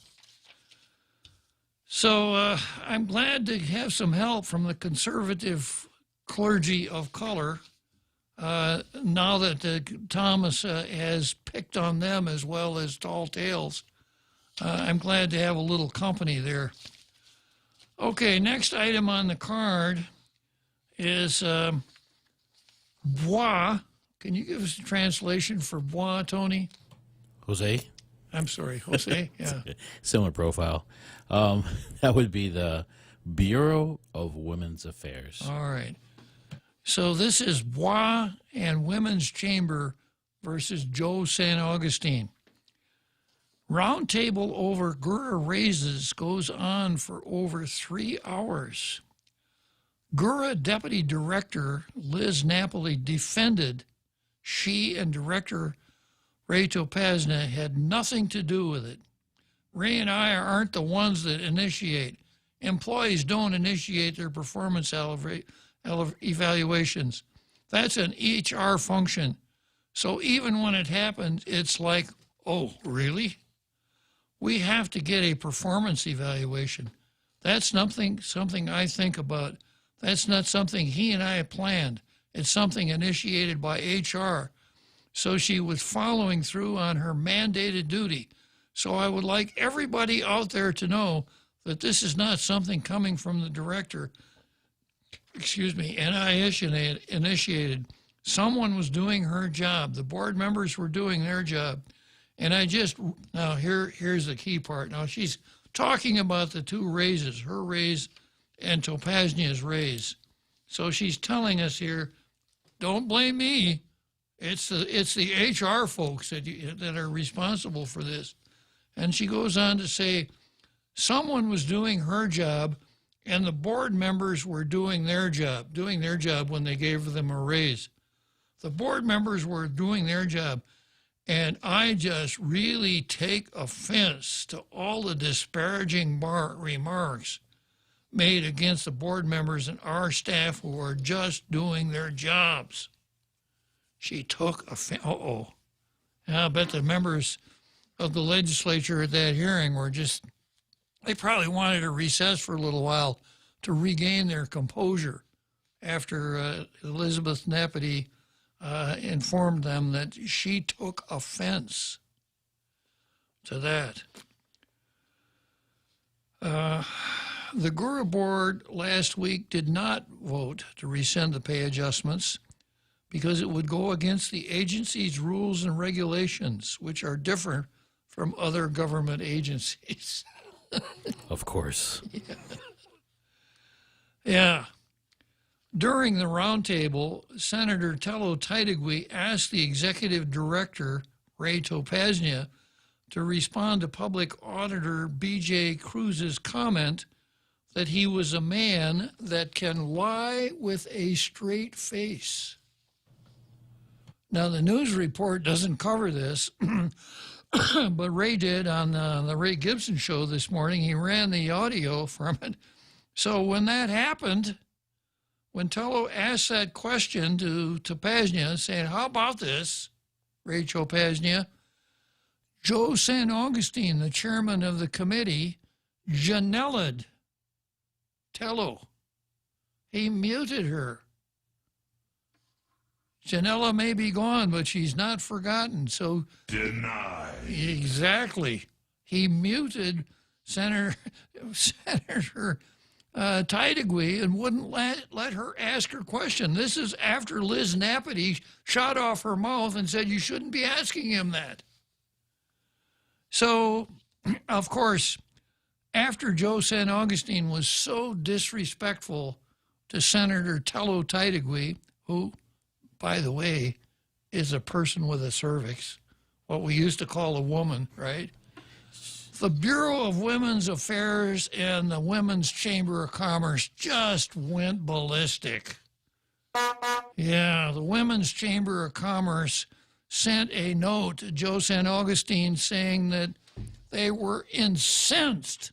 So I'm glad to have some help from the conservative clergy of color now that Thomas has picked on them as well as Tall Tales. I'm glad to have a little company there. Okay, next item on the card is bois. Can you give us a translation for bois, Tony? Jose? I'm sorry, Jose, yeah. Similar profile. That would be the Bureau of Women's Affairs. All right. So this is Bois and Women's Chamber versus Joe San Augustine. Roundtable over Gura raises goes on for over 3 hours. Gura Deputy Director Liz Napoli defended she and Director Ray Topazna had nothing to do with it. Ray and I aren't the ones that initiate. Employees don't initiate their performance evaluations. That's an HR function. So even when it happens, it's like, oh, really? We have to get a performance evaluation. That's something I think about. That's not something he and I planned. It's something initiated by HR. So she was following through on her mandated duty. So I would like everybody out there to know that this is not something coming from the director. NIH initiated. Someone was doing her job. The board members were doing their job. And now here's the key part. Now she's talking about the two raises, her raise and Topaznia's raise. So she's telling us here, don't blame me. It's the HR folks that are responsible for this. And she goes on to say, someone was doing her job and the board members were doing their job when they gave them a raise. The board members were doing their job. And I just really take offense to all the disparaging remarks made against the board members and our staff who are just doing their jobs. She took offense. I bet the members of the legislature at that hearing they probably wanted to recess for a little while to regain their composure after Elizabeth Napoli informed them that she took offense to that. The Gura board last week did not vote to rescind the pay adjustments because it would go against the agency's rules and regulations, which are different from other government agencies. Of course. Yeah. During the roundtable, Senator Tello Taitigui asked the executive director, Ray Topaznia, to respond to Public Auditor B.J. Cruz's comment that he was a man that can lie with a straight face. Now, the news report doesn't cover this, but Ray did on the Ray Gibson show this morning. He ran the audio from it. So when that happened, when Tello asked that question to Topaznia, saying, how about this, Ray Topaznia, Joe San Augustine, the chairman of the committee, Janella'd Tello. He muted her. Janella may be gone, but she's not forgotten. So deny. Exactly. He muted Senator Taitigui and wouldn't let her ask her question. This is after Liz Napoli shot off her mouth and said you shouldn't be asking him that. So, of course, after Joe San Augustine was so disrespectful to Senator Tello Taitigui, who, by the way, is a person with a cervix, what we used to call a woman, right? The Bureau of Women's Affairs and the Women's Chamber of Commerce just went ballistic. Yeah, the Women's Chamber of Commerce sent a note to Joe San Augustine saying that they were incensed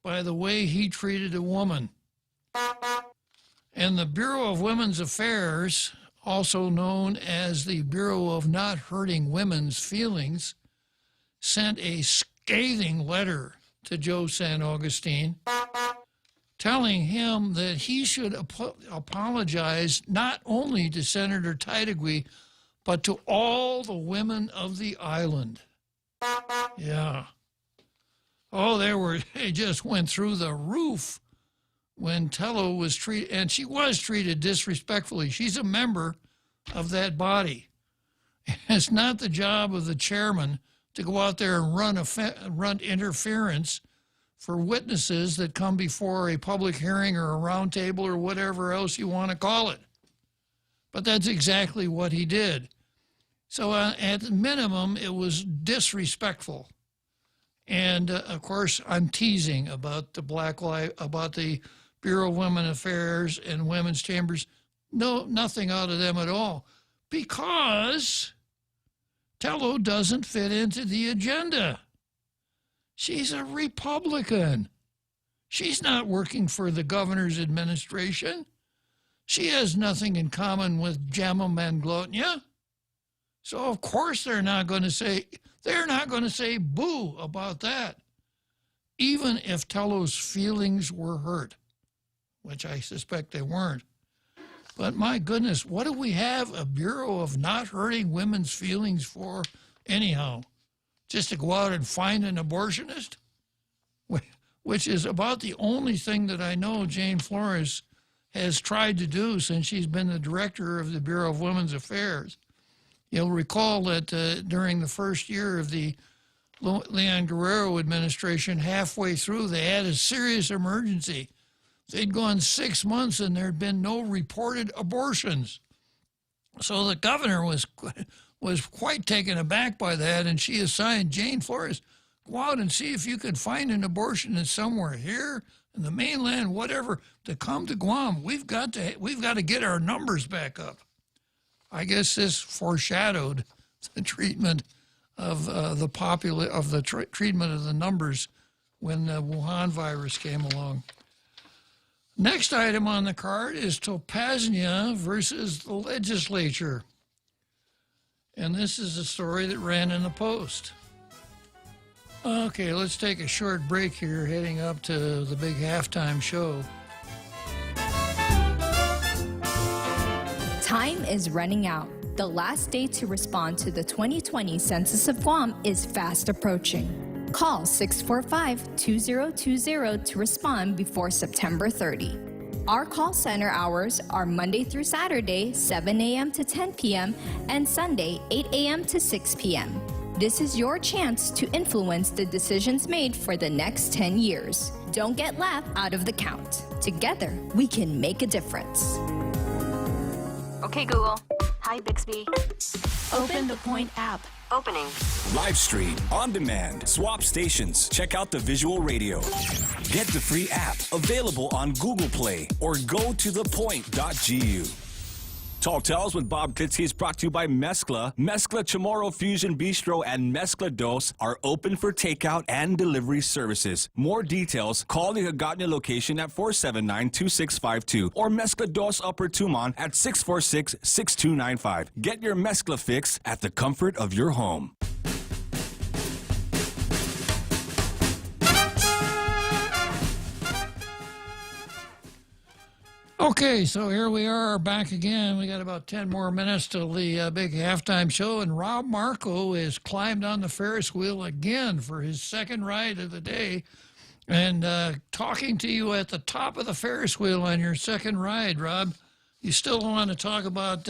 by the way he treated a woman. And the Bureau of Women's Affairs, also known as the Bureau of Not Hurting Women's Feelings, sent a scathing letter to Joe San Augustine telling him that he should apologize not only to Senator Taitigui, but to all the women of the island. Yeah. Oh, they just went through the roof when Tello was treated, and she was treated disrespectfully. She's a member of that body. It's not the job of the chairman to go out there and run interference for witnesses that come before a public hearing or a round table or whatever else you want to call it. But that's exactly what he did. So at the minimum, it was disrespectful. And of course, I'm teasing about about the Bureau of Women Affairs and Women's Chambers. No, nothing out of them at all, because Tello doesn't fit into the agenda. She's a Republican. She's not working for the governor's administration. She has nothing in common with Gemma Manglotnia. So of course they're not going to say boo about that, even if Tello's feelings were hurt, which I suspect they weren't. But my goodness, what do we have a Bureau of Not Hurting Women's Feelings for anyhow? Just to go out and find an abortionist? Which is about the only thing that I know Jane Flores has tried to do since she's been the director of the Bureau of Women's Affairs. You'll recall that during the first year of the Leon Guerrero administration, halfway through, they had a serious emergency. They'd gone 6 months and there'd been no reported abortions. So the governor was quite taken aback by that, and she assigned Jane Flores, go out and see if you could find an abortionist somewhere here in the mainland, whatever, to come to Guam. We've got to get our numbers back up. I guess this foreshadowed the treatment of treatment of the numbers when the Wuhan virus came along. Next item on the card is Topaznia versus the legislature. And this is a story that ran in the Post. Okay, let's take a short break here, heading up to the big halftime show. Time is running out. The last day to respond to the 2020 Census of Guam is fast approaching. Call 645-2020 to respond before September 30. Our call center hours are Monday through Saturday, 7 a.m. to 10 p.m., and Sunday, 8 a.m. to 6 p.m. This is your chance to influence the decisions made for the next 10 years. Don't get left out of the count. Together, we can make a difference. Okay, Google. Hi, Bixby. Open the Point app. Opening. Live stream, on demand, swap stations, check out the visual radio. Get the free app, available on Google Play or go to thepoint.gu. Tall Tales with Bob Klitzkie is brought to you by Mezcla. Mezcla Chamorro Fusion Bistro and Mezcla Dos are open for takeout and delivery services. More details, call the Hagåtña location at 479-2652 or Mezcla Dos Upper Tumon at 646-6295. Get your Mezcla fix at the comfort of your home. Okay, so here we are back again. We got about 10 more minutes till the big halftime show, and Rob Marco has climbed on the Ferris wheel again for his second ride of the day. And talking to you at the top of the Ferris wheel on your second ride, Rob, you still want to talk about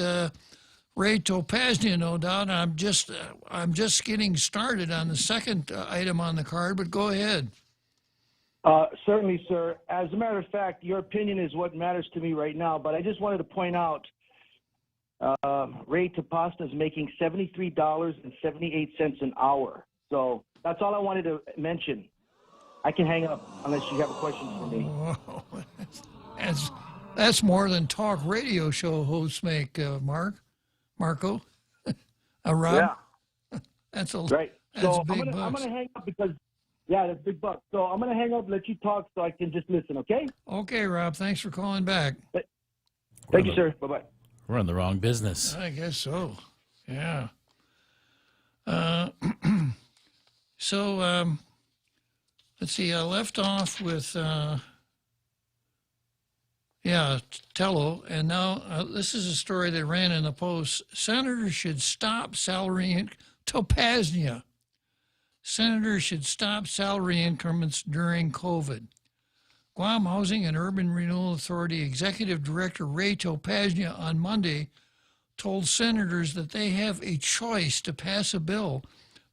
Ray Topaznia, no doubt. I'm just getting started on the second item on the card, but go ahead. Certainly, sir. As a matter of fact, your opinion is what matters to me right now, but I just wanted to point out Ray Topaznia is making $73.78 an hour. So that's all I wanted to mention. I can hang up unless you have a question for me. Whoa. That's more than talk radio show hosts make, Marco. Rob? Yeah. That's a right. That's so big I'm bucks. gonna hang up because that's big bucks. So I'm gonna hang up, let you talk, so I can just listen. Okay? Okay, Rob. Thanks for calling back. Thank you, sir. Bye bye. We're in the wrong business. I guess so. Yeah. So let's see. I left off with Tello, and now this is a story that ran in the Post. Senators should stop salary Topaznia. Senators should stop salary increments during COVID. Guam Housing and Urban Renewal Authority Executive Director Ray Topaznia on Monday told senators that they have a choice to pass a bill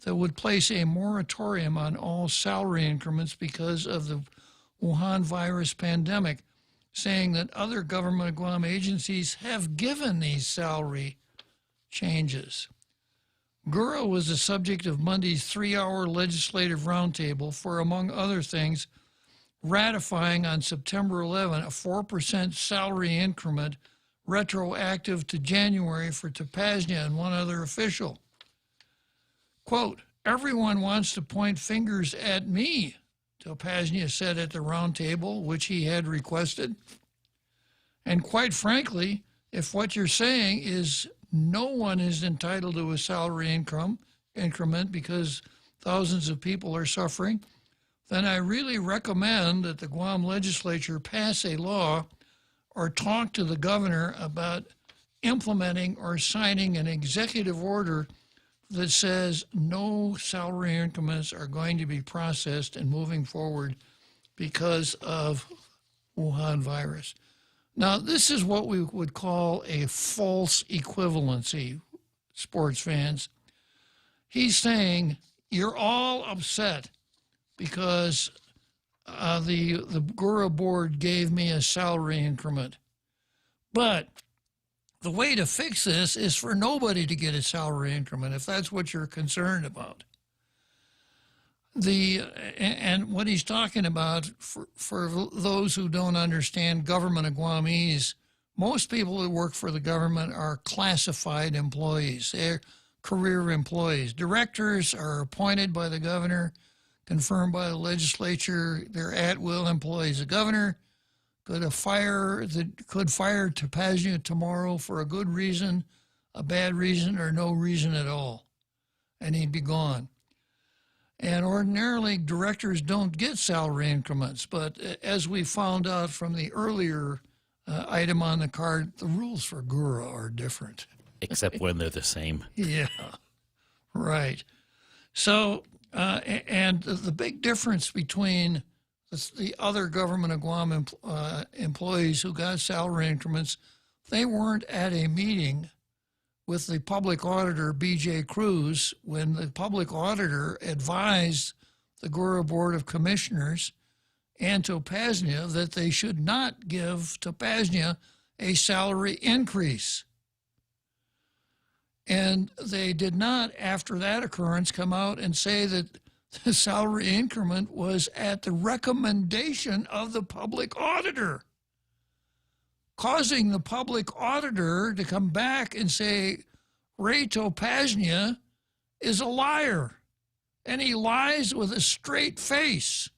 that would place a moratorium on all salary increments because of the Wuhan virus pandemic, saying that other government of Guam agencies have given these salary changes. GURA was the subject of Monday's 3-hour legislative roundtable for, among other things, ratifying on September 11 a 4% salary increment retroactive to January for Tapasnia and one other official. Quote, "Everyone wants to point fingers at me," Tapasnia said at the roundtable, which he had requested. "And quite frankly, if what you're saying is no one is entitled to a salary increment because thousands of people are suffering, then I really recommend that the Guam legislature pass a law or talk to the governor about implementing or signing an executive order that says no salary increments are going to be processed and moving forward because of Wuhan virus." Now, this is what we would call a false equivalency, sports fans. He's saying you're all upset because the GURA board gave me a salary increment. But the way to fix this is for nobody to get a salary increment, if that's what you're concerned about. And what he's talking about, for those who don't understand government of Guamese, most people who work for the government are classified employees. They're career employees. Directors are appointed by the governor, confirmed by the legislature. They're at-will employees. The governor could fire Tapasnia tomorrow for a good reason, a bad reason, or no reason at all, and he'd be gone. And ordinarily, directors don't get salary increments, but as we found out from the earlier item on the card, the rules for GURA are different. Except when they're the same. Yeah, right. So, and the big difference between the other government of Guam employees who got salary increments, they weren't at a meeting with the public auditor, B.J. Cruz, when the public auditor advised the GURA Board of Commissioners and Tapasnia that they should not give Tapasnia a salary increase. And they did not, after that occurrence, come out and say that the salary increment was at the recommendation of the public auditor, causing the public auditor to come back and say, Ray Tapasnia is a liar, and he lies with a straight face.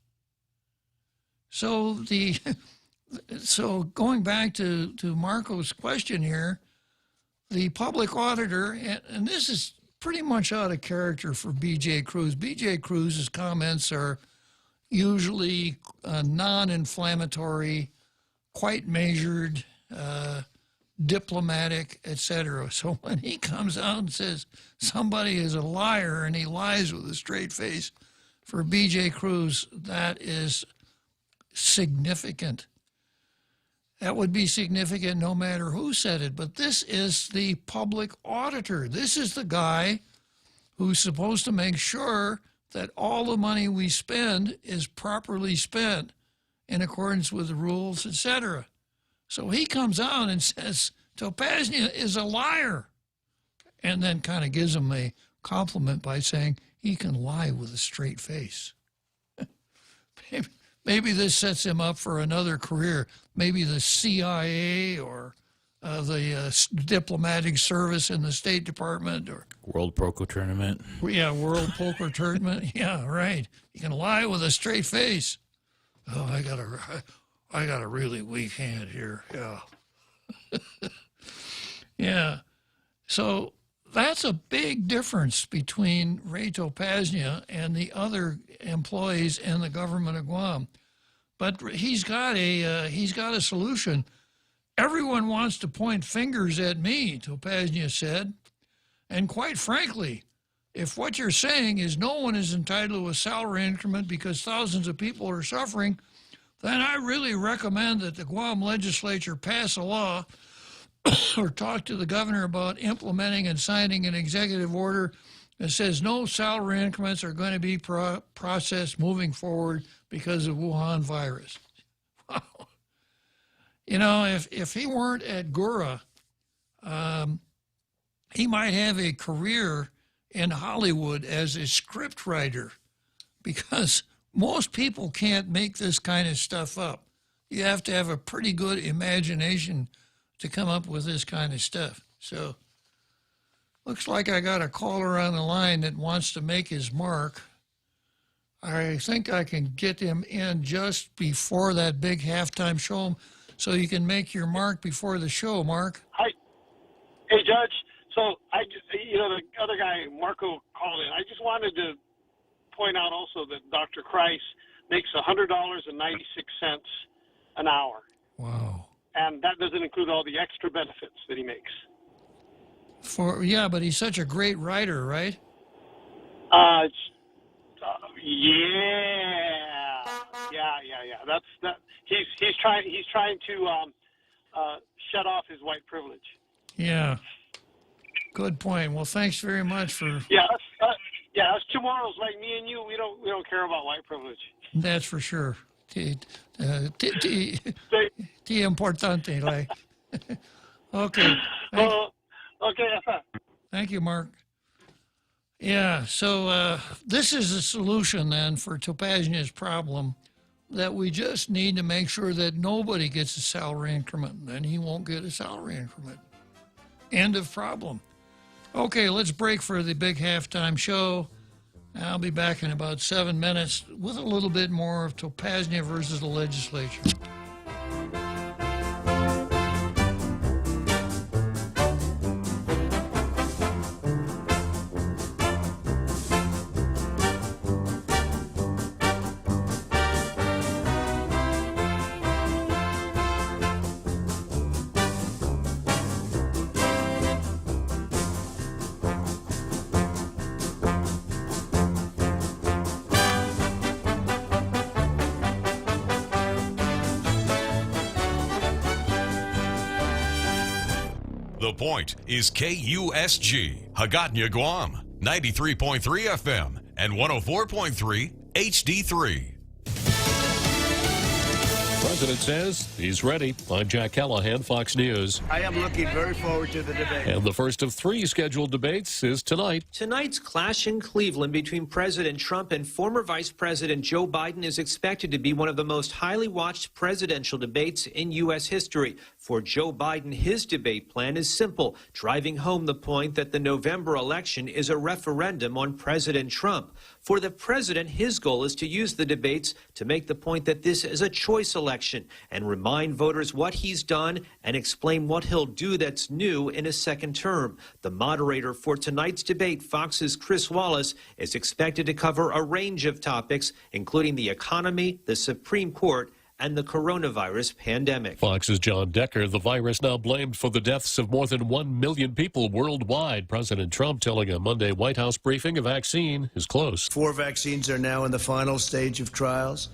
So going back to Marco's question here, the public auditor, and this is pretty much out of character for B.J. Cruz. B.J. Cruz's comments are usually non-inflammatory, quite measured, diplomatic, etc. So when he comes out and says somebody is a liar and he lies with a straight face, for B.J. Cruz, that is significant. That would be significant no matter who said it, but this is the public auditor. This is the guy who's supposed to make sure that all the money we spend is properly spent in accordance with the rules, etc. So he comes out and says, Tapasnia is a liar, and then kind of gives him a compliment by saying he can lie with a straight face. Maybe this sets him up for another career, maybe the CIA or the diplomatic service in the State Department, or World Poker Tournament. Yeah, World Poker Tournament. Yeah, right. You can lie with a straight face. Oh, I got a really weak hand here. Yeah. Yeah. So that's a big difference between Ray Tapasnia and the other employees in the government of Guam. But he's got a solution. Everyone wants to point fingers at me, Tapasnia said. And quite frankly, if what you're saying is no one is entitled to a salary increment because thousands of people are suffering, then I really recommend that the Guam legislature pass a law or talk to the governor about implementing and signing an executive order It says no salary increments are going to be processed moving forward because of Wuhan virus. Wow. You know, if he weren't at Gura, he might have a career in Hollywood as a script writer, because most people can't make this kind of stuff up. You have to have a pretty good imagination to come up with this kind of stuff. So, looks like I got a caller on the line that wants to make his mark. I think I can get him in just before that big halftime show, so you can make your mark before the show, Mark. Hi. Hey, Judge. So, the other guy, Marco, called in. I just wanted to point out also that Dr. Kreis makes $100.96 an hour. Wow. And that doesn't include all the extra benefits that he makes. Yeah, but he's such a great writer, right? Yeah. That's he's trying to shut off his white privilege. Yeah. Good point. Well, thanks very much for. Us tomorrows, like me and you, we don't care about white privilege. That's for sure. T importante, like. Okay. Thank you, Mark. Yeah, so this is a solution then for Topaznia's problem, that we just need to make sure that nobody gets a salary increment, and he won't get a salary increment. End of problem. Okay, let's break for the big halftime show. I'll be back in about 7 minutes with a little bit more of Topaznia versus the legislature. The Point is KUSG, Hagåtña, Guam, 93.3 FM and 104.3 HD3. President says he's ready. I'm Jack Callahan, Fox News. I am looking very forward to the debate. And the first of 3 scheduled debates is tonight. Tonight's clash in Cleveland between President Trump and former Vice President Joe Biden is expected to be one of the most highly watched presidential debates in U.S. history. For Joe Biden, his debate plan is simple, driving home the point that the November election is a referendum on President Trump. For the president, his goal is to use the debates to make the point that this is a choice election and remind voters what he's done and explain what he'll do that's new in a second term. The moderator for tonight's debate, Fox's Chris Wallace, is expected to cover a range of topics, including the economy, the Supreme Court, and the coronavirus pandemic. Fox's John Decker. The virus now blamed for the deaths of more than 1 million people worldwide. President Trump telling a Monday White House briefing a vaccine is close. 4 vaccines are now in the final stage of trials.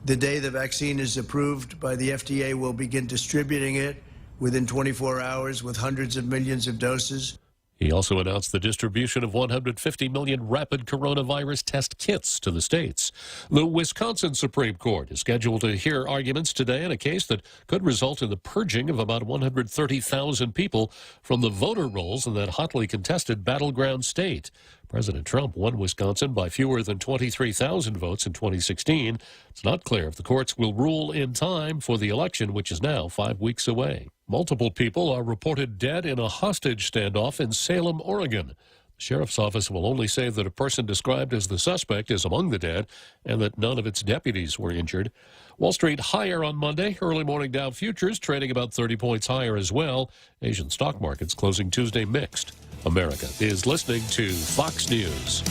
The day the vaccine is approved by the FDA, we'll begin distributing it within 24 hours with hundreds of millions of doses. He also announced the distribution of 150 million rapid coronavirus test kits to the states. The Wisconsin Supreme Court is scheduled to hear arguments today in a case that could result in the purging of about 130,000 people from the voter rolls in that hotly contested battleground state. President Trump won Wisconsin by fewer than 23,000 votes in 2016. It's not clear if the courts will rule in time for the election, which is now 5 weeks away. Multiple people are reported dead in a hostage standoff in Salem, Oregon. The sheriff's office will only say that a person described as the suspect is among the dead and that none of its deputies were injured. Wall Street higher on Monday. Early morning Dow futures trading about 30 points higher as well. Asian stock markets closing Tuesday mixed. America is listening to Fox News.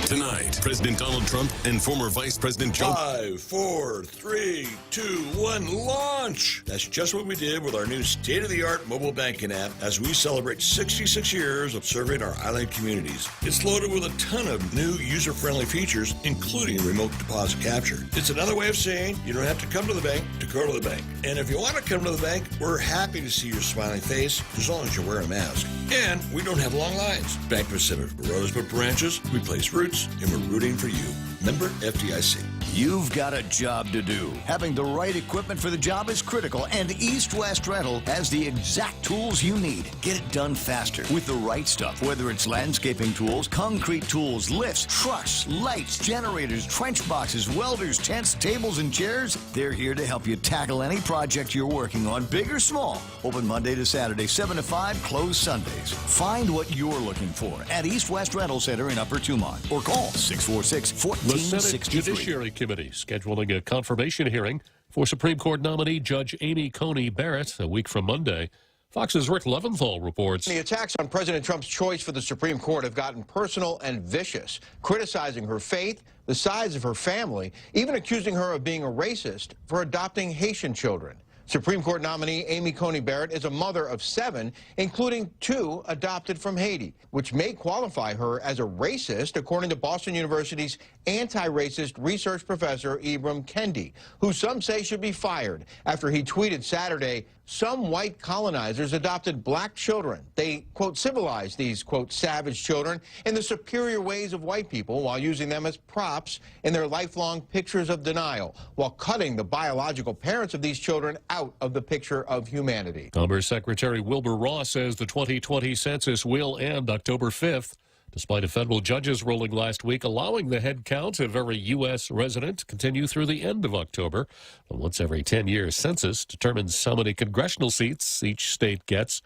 Tonight tonight. President Donald Trump and former Vice President Joe... 5, 4, 3, 2, 1, launch! That's just what we did with our new state-of-the-art mobile banking app as we celebrate 66 years of serving our island communities. It's loaded with a ton of new user-friendly features, including remote deposit capture. It's another way of saying you don't have to come to the bank to go to the bank. And if you want to come to the bank, we're happy to see your smiling face as long as you wear a mask. And we don't have long lines. Bank Pacific. Rosebud branches, we place roots, and we're rooting for you. Member FDIC. You've got a job to do. Having the right equipment for the job is critical, and East West Rental has the exact tools you need. Get it done faster with the right stuff, whether it's landscaping tools, concrete tools, lifts, trucks, lights, generators, trench boxes, welders, tents, tables, and chairs. They're here to help you tackle any project you're working on, big or small. Open Monday to Saturday, 7 to 5, closed Sundays. Find what you're looking for at East West Rental Center in Upper Tumont or call 646-1463. The Senate Judiciary Committee scheduling a confirmation hearing for Supreme Court nominee Judge Amy Coney Barrett a week from Monday. Fox's Rick Leventhal reports. The attacks on President Trump's choice for the Supreme Court have gotten personal and vicious, criticizing her faith, the size of her family, even accusing her of being a racist for adopting Haitian children. Supreme Court nominee Amy Coney Barrett is a mother of 7, including 2 adopted from Haiti, which may qualify her as a racist, according to Boston University's anti-racist research professor Ibram Kendi, who some say should be fired after he tweeted Saturday, some white colonizers adopted black children. They, quote, civilized these, quote, savage children in the superior ways of white people while using them as props in their lifelong pictures of denial, while cutting the biological parents of these children out of the picture of humanity. Commerce Secretary Wilbur Ross says the 2020 census will end October 5th. Despite a federal judge's ruling last week allowing the head count of every U.S. resident to continue through the end of October. A once every 10-year census determines how many congressional seats each state gets.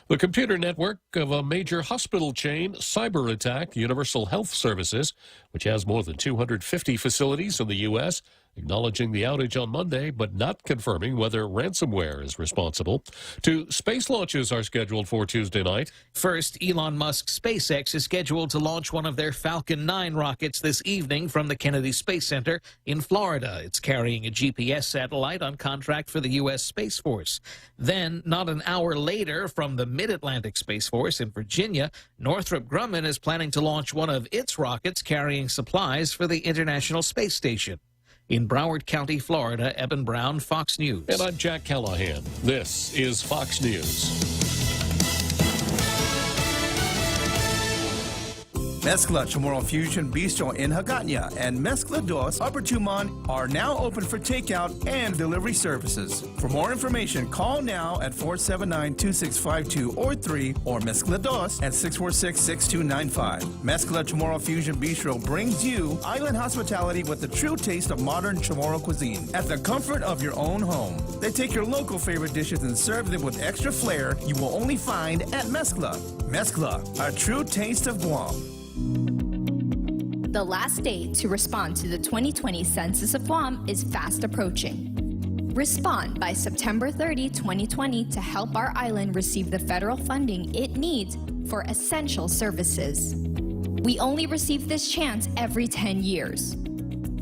The computer network of a major hospital chain cyber attacked Universal Health Services, which has more than 250 facilities in the U.S., acknowledging the outage on Monday, but not confirming whether ransomware is responsible. 2 space launches are scheduled for Tuesday night. First, Elon Musk's SpaceX is scheduled to launch one of their Falcon 9 rockets this evening from the Kennedy Space Center in Florida. It's carrying a GPS satellite on contract for the U.S. Space Force. Then, not an hour later, from the Mid-Atlantic Space Force in Virginia, Northrop Grumman is planning to launch one of its rockets carrying supplies for the International Space Station. In Broward County, Florida, Eben Brown, Fox News. And I'm Jack Callahan. This is Fox News. Mezcla Chamorro Fusion Bistro in Hagåtña and Mezcla Dos Upper Tumont are now open for takeout and delivery services. For more information, call now at 479-2652 or 3 or Mezcla Dos at 646-6295. Mezcla Chamorro Fusion Bistro brings you island hospitality with the true taste of modern Chamorro cuisine at the comfort of your own home. They take your local favorite dishes and serve them with extra flair you will only find at Mezcla. Mezcla, a true taste of Guam. The last day to respond to the 2020 Census of Guam is fast approaching. Respond by September 30, 2020 to help our island receive the federal funding it needs for essential services. We only receive this chance every 10 years.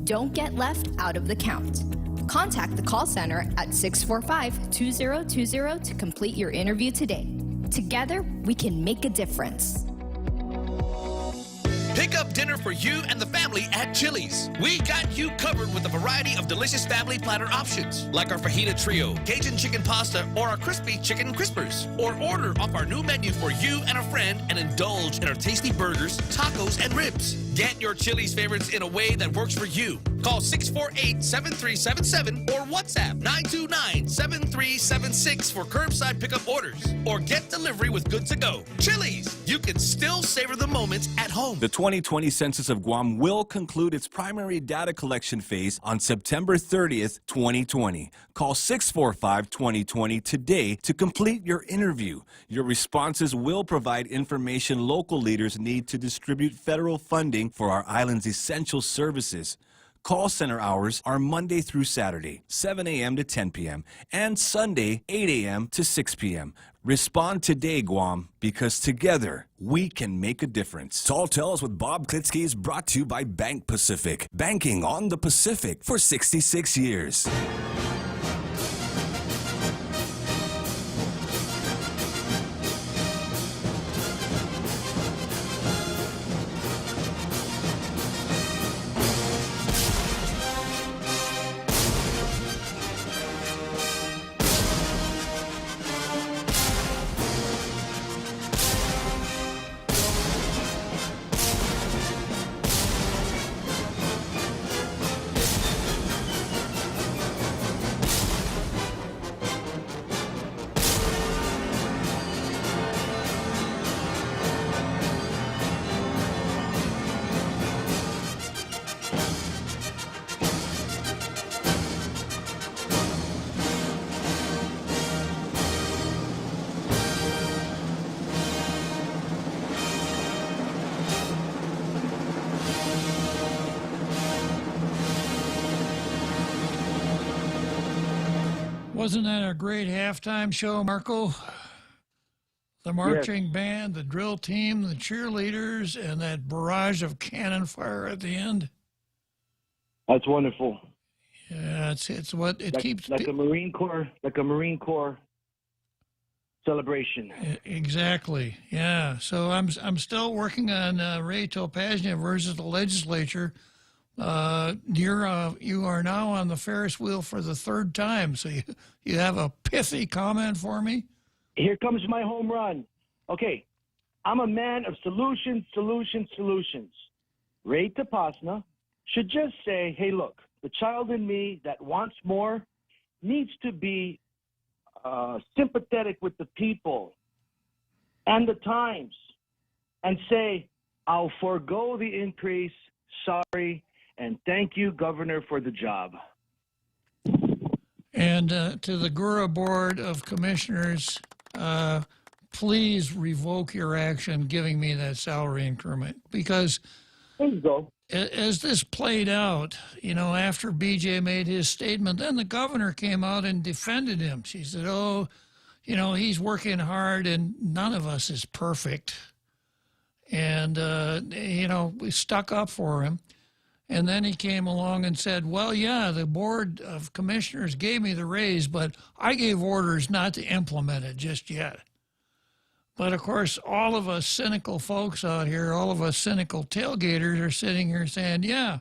Don't get left out of the count. Contact the call center at 645-2020 to complete your interview today. Together, we can make a difference. Pick up dinner for you and the family at Chili's. We got you covered with a variety of delicious family platter options, like our fajita trio, Cajun chicken pasta, or our crispy chicken crispers. Or order off our new menu for you and a friend and indulge in our tasty burgers, tacos, and ribs. Get your Chili's favorites in a way that works for you. Call 648-7377 or WhatsApp 929-7376 for curbside pickup orders. Or get delivery with Good to Go. Chili's, you can still savor the moments at home. The 2020 Census of Guam will conclude its primary data collection phase on September 30th, 2020. Call 645-2020 today to complete your interview. Your responses will provide information local leaders need to distribute federal funding for our island's essential services. Call center hours are Monday through Saturday, 7 a.m. to 10 p.m., and Sunday, 8 a.m. to 6 p.m. Respond today, Guam, because together we can make a difference. Tall Tales with Bob Klitzkie is brought to you by Bank Pacific. Banking on the Pacific for 66 years. Wasn't that a great halftime show, Marco? The marching band, the drill team, the cheerleaders, and that barrage of cannon fire at the end. That's wonderful. Yeah, it's what it keeps like a Marine Corps celebration. Exactly. Yeah. So I'm still working on Ray Topaznia versus the legislature. You are now on the Ferris wheel for the third time. So you have a pithy comment for me? Here comes my home run. Okay, I'm a man of solutions. Ray Tapasna should just say, hey, look, the child in me that wants more needs to be sympathetic with the people and the times and say, I'll forego the increase, sorry, and thank you, Governor, for the job. And to the Gura Board of Commissioners, please revoke your action giving me that salary increment, because there you go. As this played out, after BJ made his statement, then the governor came out and defended him. She said, oh, he's working hard and none of us is perfect. And, we stuck up for him. And then he came along and said, well, yeah, the Board of Commissioners gave me the raise, but I gave orders not to implement it just yet. But, of course, all of us cynical folks out here, all of us cynical tailgaters are sitting here saying, yeah,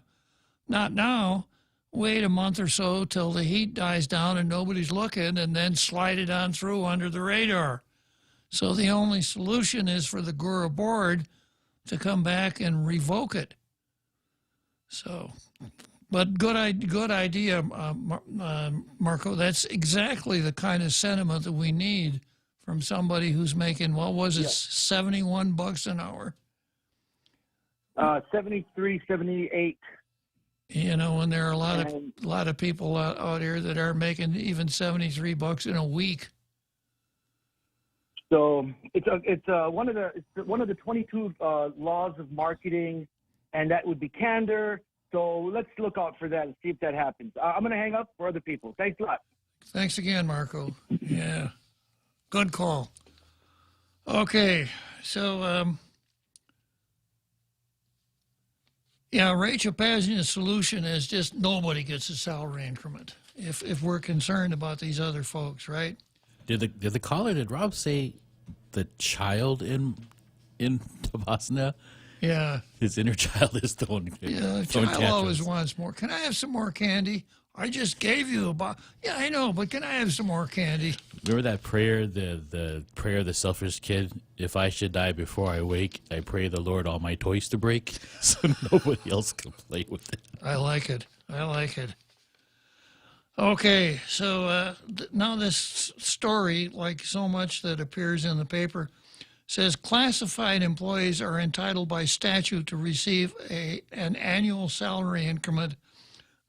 not now. Wait a month or so till the heat dies down and nobody's looking, and then slide it on through under the radar. So the only solution is for the Gura Board to come back and revoke it. So, but good idea, Marco. That's exactly the kind of sentiment that we need from somebody who's making, what was it, $71 an hour? 73, 78. And there are a lot of people out here that are making even $73 in a week. So it's one of the 22 laws of marketing, and that would be candor. So let's look out for that and see if that happens. I'm going to hang up for other people. Thanks a lot. Thanks again, Marco. Yeah, good call. Okay, so Ray Chapaznia's solution is just nobody gets a salary increment if we're concerned about these other folks, right? Did the caller, did Rob say the child in Tapasna? Yeah. His inner child is throwing the child always wants more. Can I have some more candy? I just gave you a box. Yeah, I know, but can I have some more candy? Remember that prayer, the prayer of the selfish kid? If I should die before I wake, I pray the Lord all my toys to break, so nobody else can play with it. I like it. Okay, so now this story, like so much that appears in the paper, says classified employees are entitled by statute to receive an annual salary increment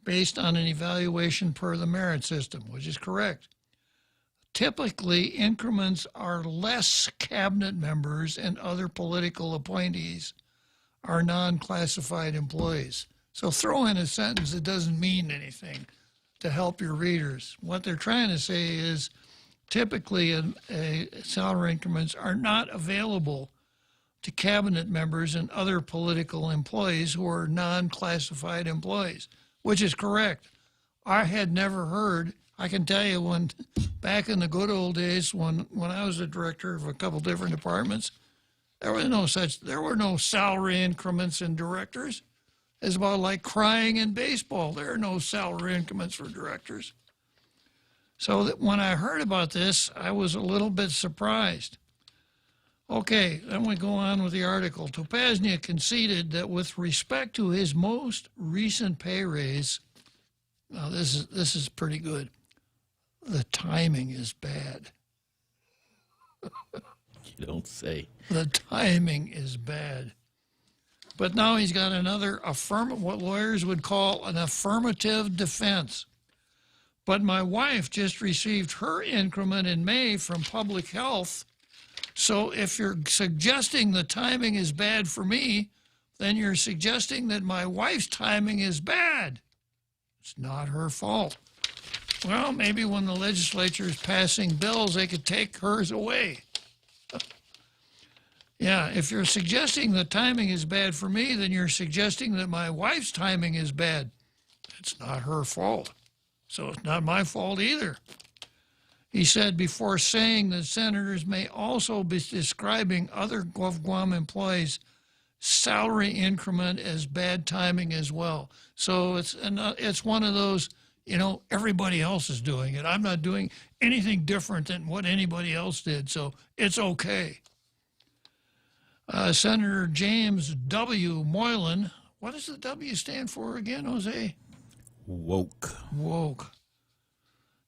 based on an evaluation per the merit system, which is correct. Typically, increments are less cabinet members and other political appointees are non-classified employees. So throw in a sentence that doesn't mean anything to help your readers. What they're trying to say is typically salary increments are not available to cabinet members and other political employees who are non-classified employees, which is correct. I had never heard, I can tell you when back in the good old days when I was a director of a couple different departments, there were no salary increments in directors. It's about like crying in baseball. There are no salary increments for directors. So that when I heard about this, I was a little bit surprised. Okay, then we go on with the article. Topaznia conceded that with respect to his most recent pay raise, now this is pretty good, the timing is bad. You don't say. The timing is bad. But now he's got another what lawyers would call an affirmative defense. But my wife just received her increment in May from public health. So if you're suggesting the timing is bad for me, then you're suggesting that my wife's timing is bad. It's not her fault. Well, maybe when the legislature is passing bills, they could take hers away. Yeah, if you're suggesting the timing is bad for me, then you're suggesting that my wife's timing is bad. It's not her fault. So it's not my fault either. He said before saying that senators may also be describing other Guam employees' salary increment as bad timing as well. So it's one of those, everybody else is doing it. I'm not doing anything different than what anybody else did, so it's okay. Senator James W. Moylan, what does the W stand for again, Jose? Woke.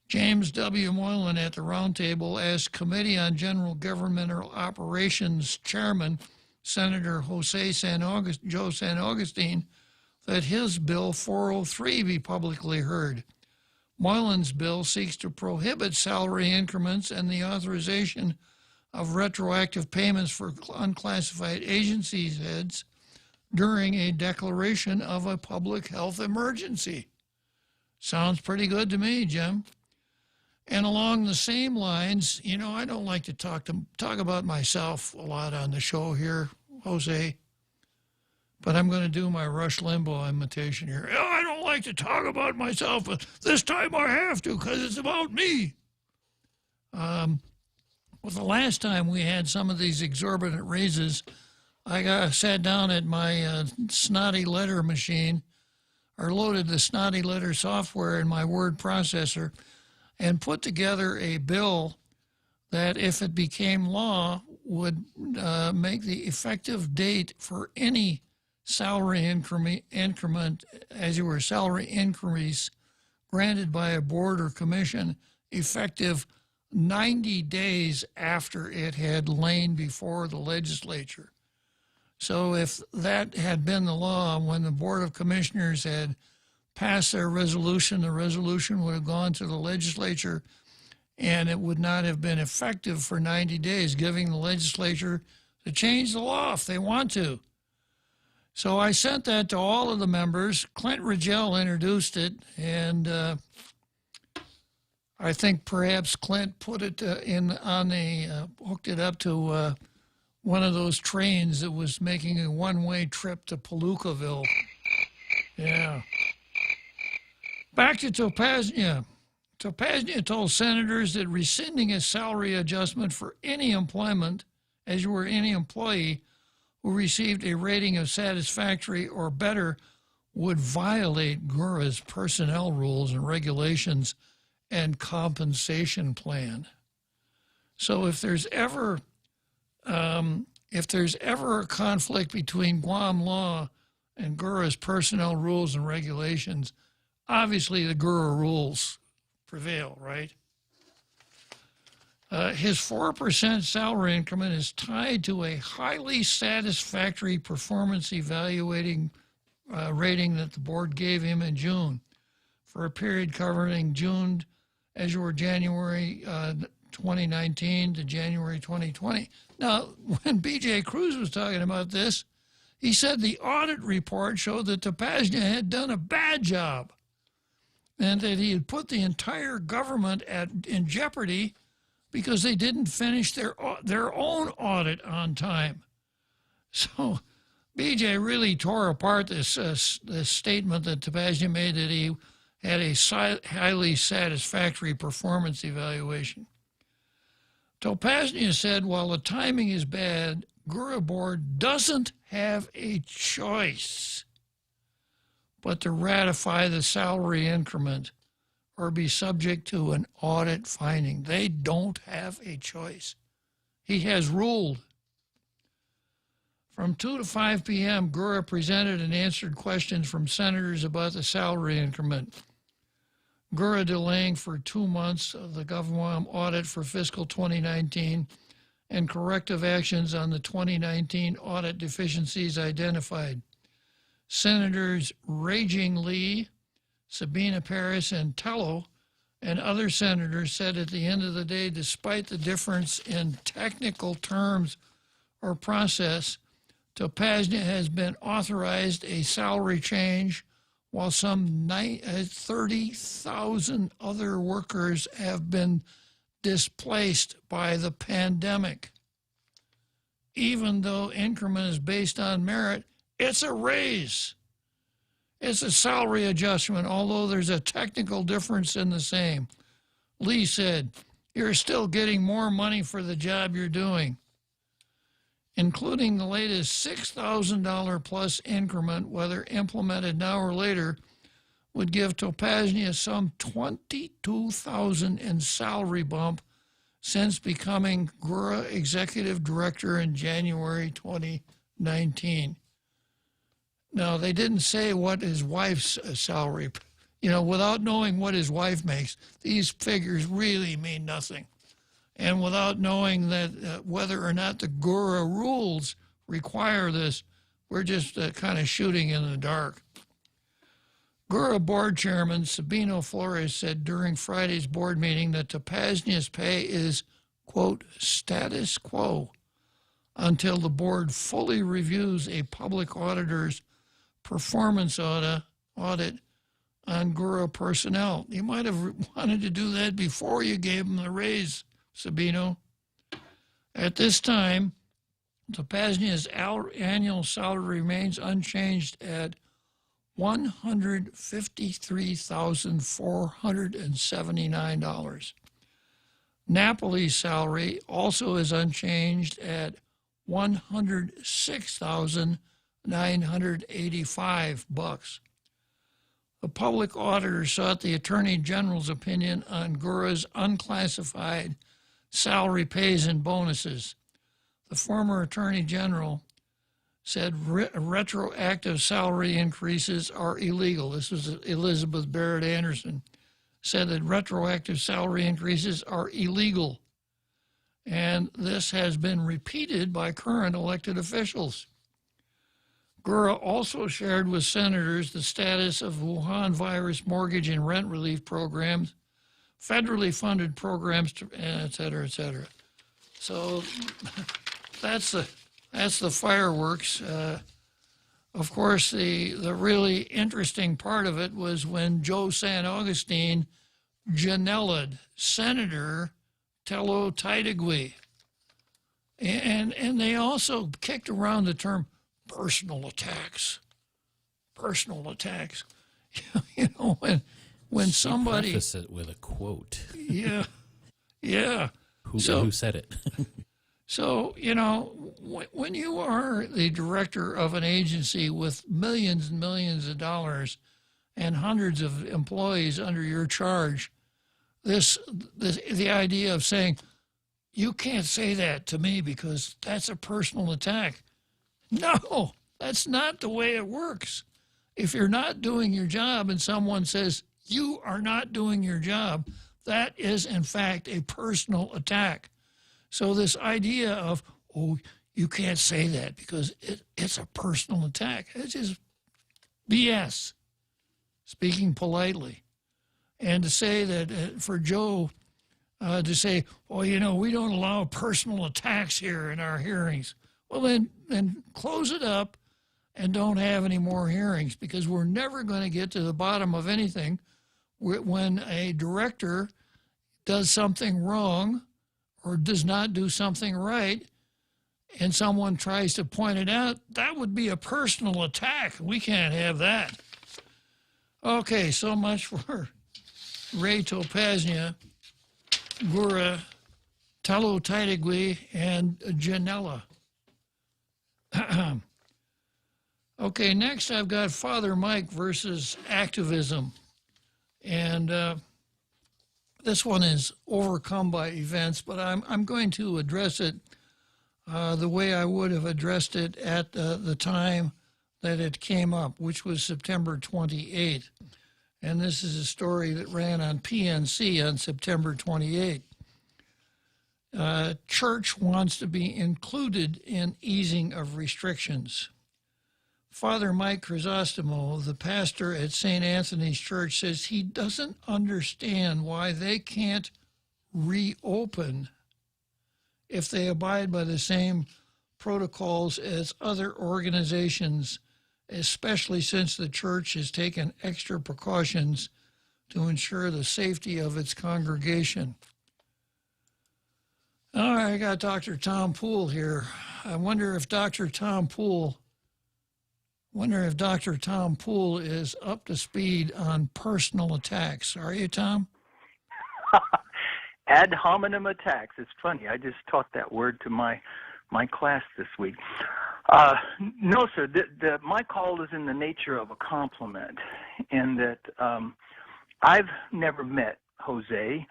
James W. Moylan at the roundtable asked Committee on General Governmental Operations Chairman Senator Joe San Augustine that his Bill 403 be publicly heard. Moylan's bill seeks to prohibit salary increments and the authorization of retroactive payments for unclassified agencies heads during a declaration of a public health emergency. Sounds pretty good to me, Jim. And along the same lines, I don't like to talk about myself a lot on the show here, Jose, but I'm going to do my Rush Limbaugh imitation here. I don't like to talk about myself, but this time I have to because it's about me. Well, the last time we had some of these exorbitant raises, I sat down at my snotty letter machine, or loaded the snotty letter software in my word processor, and put together a bill that, if it became law, would make the effective date for any salary increment, as you were salary increase granted by a board or commission, effective 90 days after it had lain before the legislature. So if that had been the law, when the Board of Commissioners had passed their resolution, the resolution would have gone to the legislature and it would not have been effective for 90 days, giving the legislature to change the law if they want to. So I sent that to all of the members. Clint Rigel introduced it, and I think perhaps Clint put it hooked it up to one of those trains that was making a one-way trip to Palookaville. Yeah. Back to Topaznia. Topaznia told senators that rescinding a salary adjustment for any employment, as you were any employee who received a rating of satisfactory or better, would violate GURA's personnel rules and regulations and compensation plan. So if there's ever a conflict between Guam law and GURA's personnel rules and regulations, obviously the GURA rules prevail, right? His 4% salary increment is tied to a highly satisfactory performance evaluating rating that the board gave him in June for a period covering June, as you were January 2019 to January 2020. Now, when B.J. Cruz was talking about this, He said the audit report showed that Topaznia had done a bad job and that he had put the entire government in jeopardy because they didn't finish their own audit on time. So BJ really tore apart this statement that Topaznia made that he had a highly satisfactory performance evaluation. Topaznia said while the timing is bad, Gura Board doesn't have a choice but to ratify the salary increment or be subject to an audit finding. They don't have a choice. He has ruled. From 2 to 5 p.m., Gura presented and answered questions from senators about the salary increment. Gura delaying for 2 months of the GovWam audit for fiscal 2019 and corrective actions on the 2019 audit deficiencies identified. Senators Raging Lee, Sabina Paris, and Tello, and other senators said at the end of the day, despite the difference in technical terms or process, Topaznia has been authorized a salary change while some 30,000 other workers have been displaced by the pandemic. Even though increment is based on merit, it's a raise. It's a salary adjustment, although there's a technical difference in the same. Lee said, "You're still getting more money for the job you're doing." Including the latest $6,000 plus increment, whether implemented now or later, would give Topaznia some $22,000 in salary bump since becoming Gura Executive Director in January 2019. Now, they didn't say what his wife's salary, without knowing what his wife makes, these figures really mean nothing. And without knowing that whether or not the Gura rules require this, we're just kind of shooting in the dark. Gura board chairman Sabino Flores said during Friday's board meeting that Topaznia's pay is, quote, status quo until the board fully reviews a public auditor's performance audit on Gura personnel. You might have wanted to do that before you gave them the raise, Sabino. At this time, Topaznia's annual salary remains unchanged at $153,479. Napoli's salary also is unchanged at $106,985. The public auditor sought the Attorney General's opinion on Gura's unclassified salary pays and bonuses. The former Attorney General said retroactive salary increases are illegal. This was Elizabeth Barrett Anderson, said that retroactive salary increases are illegal. And this has been repeated by current elected officials. Gura also shared with senators the status of Wuhan virus mortgage and rent relief programs, federally funded programs, et cetera, et cetera. So that's the fireworks. Of course, the really interesting part of it was when Joe San Augustine Janella'd Senator Tello Taitagui. And they also kicked around the term personal attacks. Personal attacks. When somebody... preface it with a quote. Yeah. Yeah. Who said it? So, when you are the director of an agency with millions and millions of dollars and hundreds of employees under your charge, the idea of saying, you can't say that to me because that's a personal attack. No, that's not the way it works. If you're not doing your job and someone says you are not doing your job, that is, in fact, a personal attack. So this idea of, you can't say that because it's a personal attack, it's just BS, speaking politely. And to say that for Joe, to say, we don't allow personal attacks here in our hearings. Well, then close it up, and don't have any more hearings, because we're never going to get to the bottom of anything when a director does something wrong or does not do something right and someone tries to point it out. That would be a personal attack. We can't have that. Okay, so much for Ray Topaznia, Gura, Talo Taitigui, and Janella. Okay, next I've got Father Mike versus activism. And this one is overcome by events, but I'm going to address it the way I would have addressed it at the time that it came up, which was September 28th. And this is a story that ran on PNC on September 28th. Church wants to be included in easing of restrictions. Father Mike Chrysostomo, the pastor at St. Anthony's Church, says he doesn't understand why they can't reopen if they abide by the same protocols as other organizations, especially since the church has taken extra precautions to ensure the safety of its congregation. All right, I got Dr. Tom Poole here. I wonder if Dr. Tom Poole is up to speed on personal attacks. Are you, Tom? Ad hominem attacks. It's funny. I just taught that word to my class this week. No, sir. My call is in the nature of a compliment, in that I've never met Jose,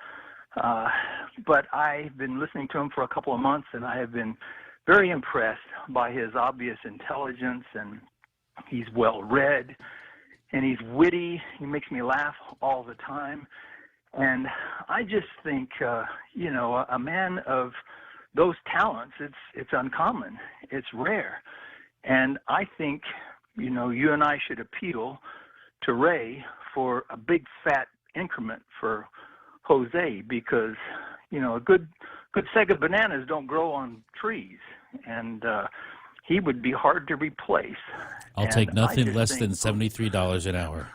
but I've been listening to him for a couple of months, and I have been very impressed by his obvious intelligence, and he's well-read, and he's witty. He makes me laugh all the time. And I just think, a man of those talents, it's uncommon. It's rare. And I think, you and I should appeal to Ray for a big fat increment for Jose, because, a good sack of bananas don't grow on trees. And he would be hard to replace. I'll take nothing less than $73 an hour.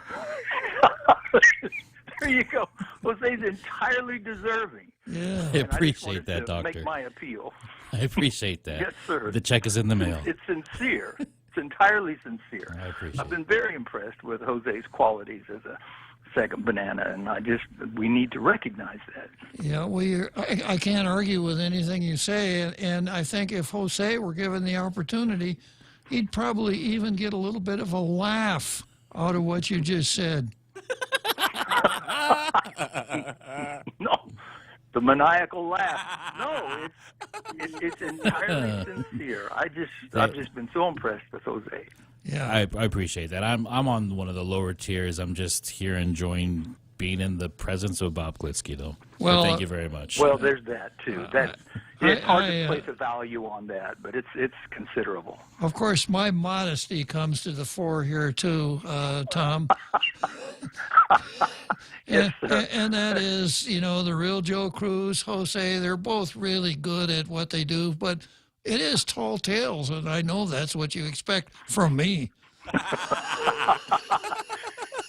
There you go. Jose's entirely deserving. Yeah. I appreciate that, Doctor. Make my appeal. I appreciate that. Yes, sir. The check is in the mail. It's sincere. It's entirely sincere. I appreciate it. I've been very impressed with Jose's qualities as a second banana, and we need to recognize that. Yeah, I can't argue with anything you say, and I think if Jose were given the opportunity, he'd probably even get a little bit of a laugh out of what you just said. No, the maniacal laugh. No, it's entirely sincere. I've just been so impressed with Jose. Yeah, I appreciate that. I'm on one of the lower tiers. I'm just here enjoying being in the presence of Bob Klitzkie, though. Well, so thank you very much. Well, there's that too. It's hard to place a value on that, but it's considerable. Of course, my modesty comes to the fore here too, Tom. Yes, sir. And that is, the real Joe Cruz, Jose, they're both really good at what they do, but it is tall tales, and I know that's what you expect from me.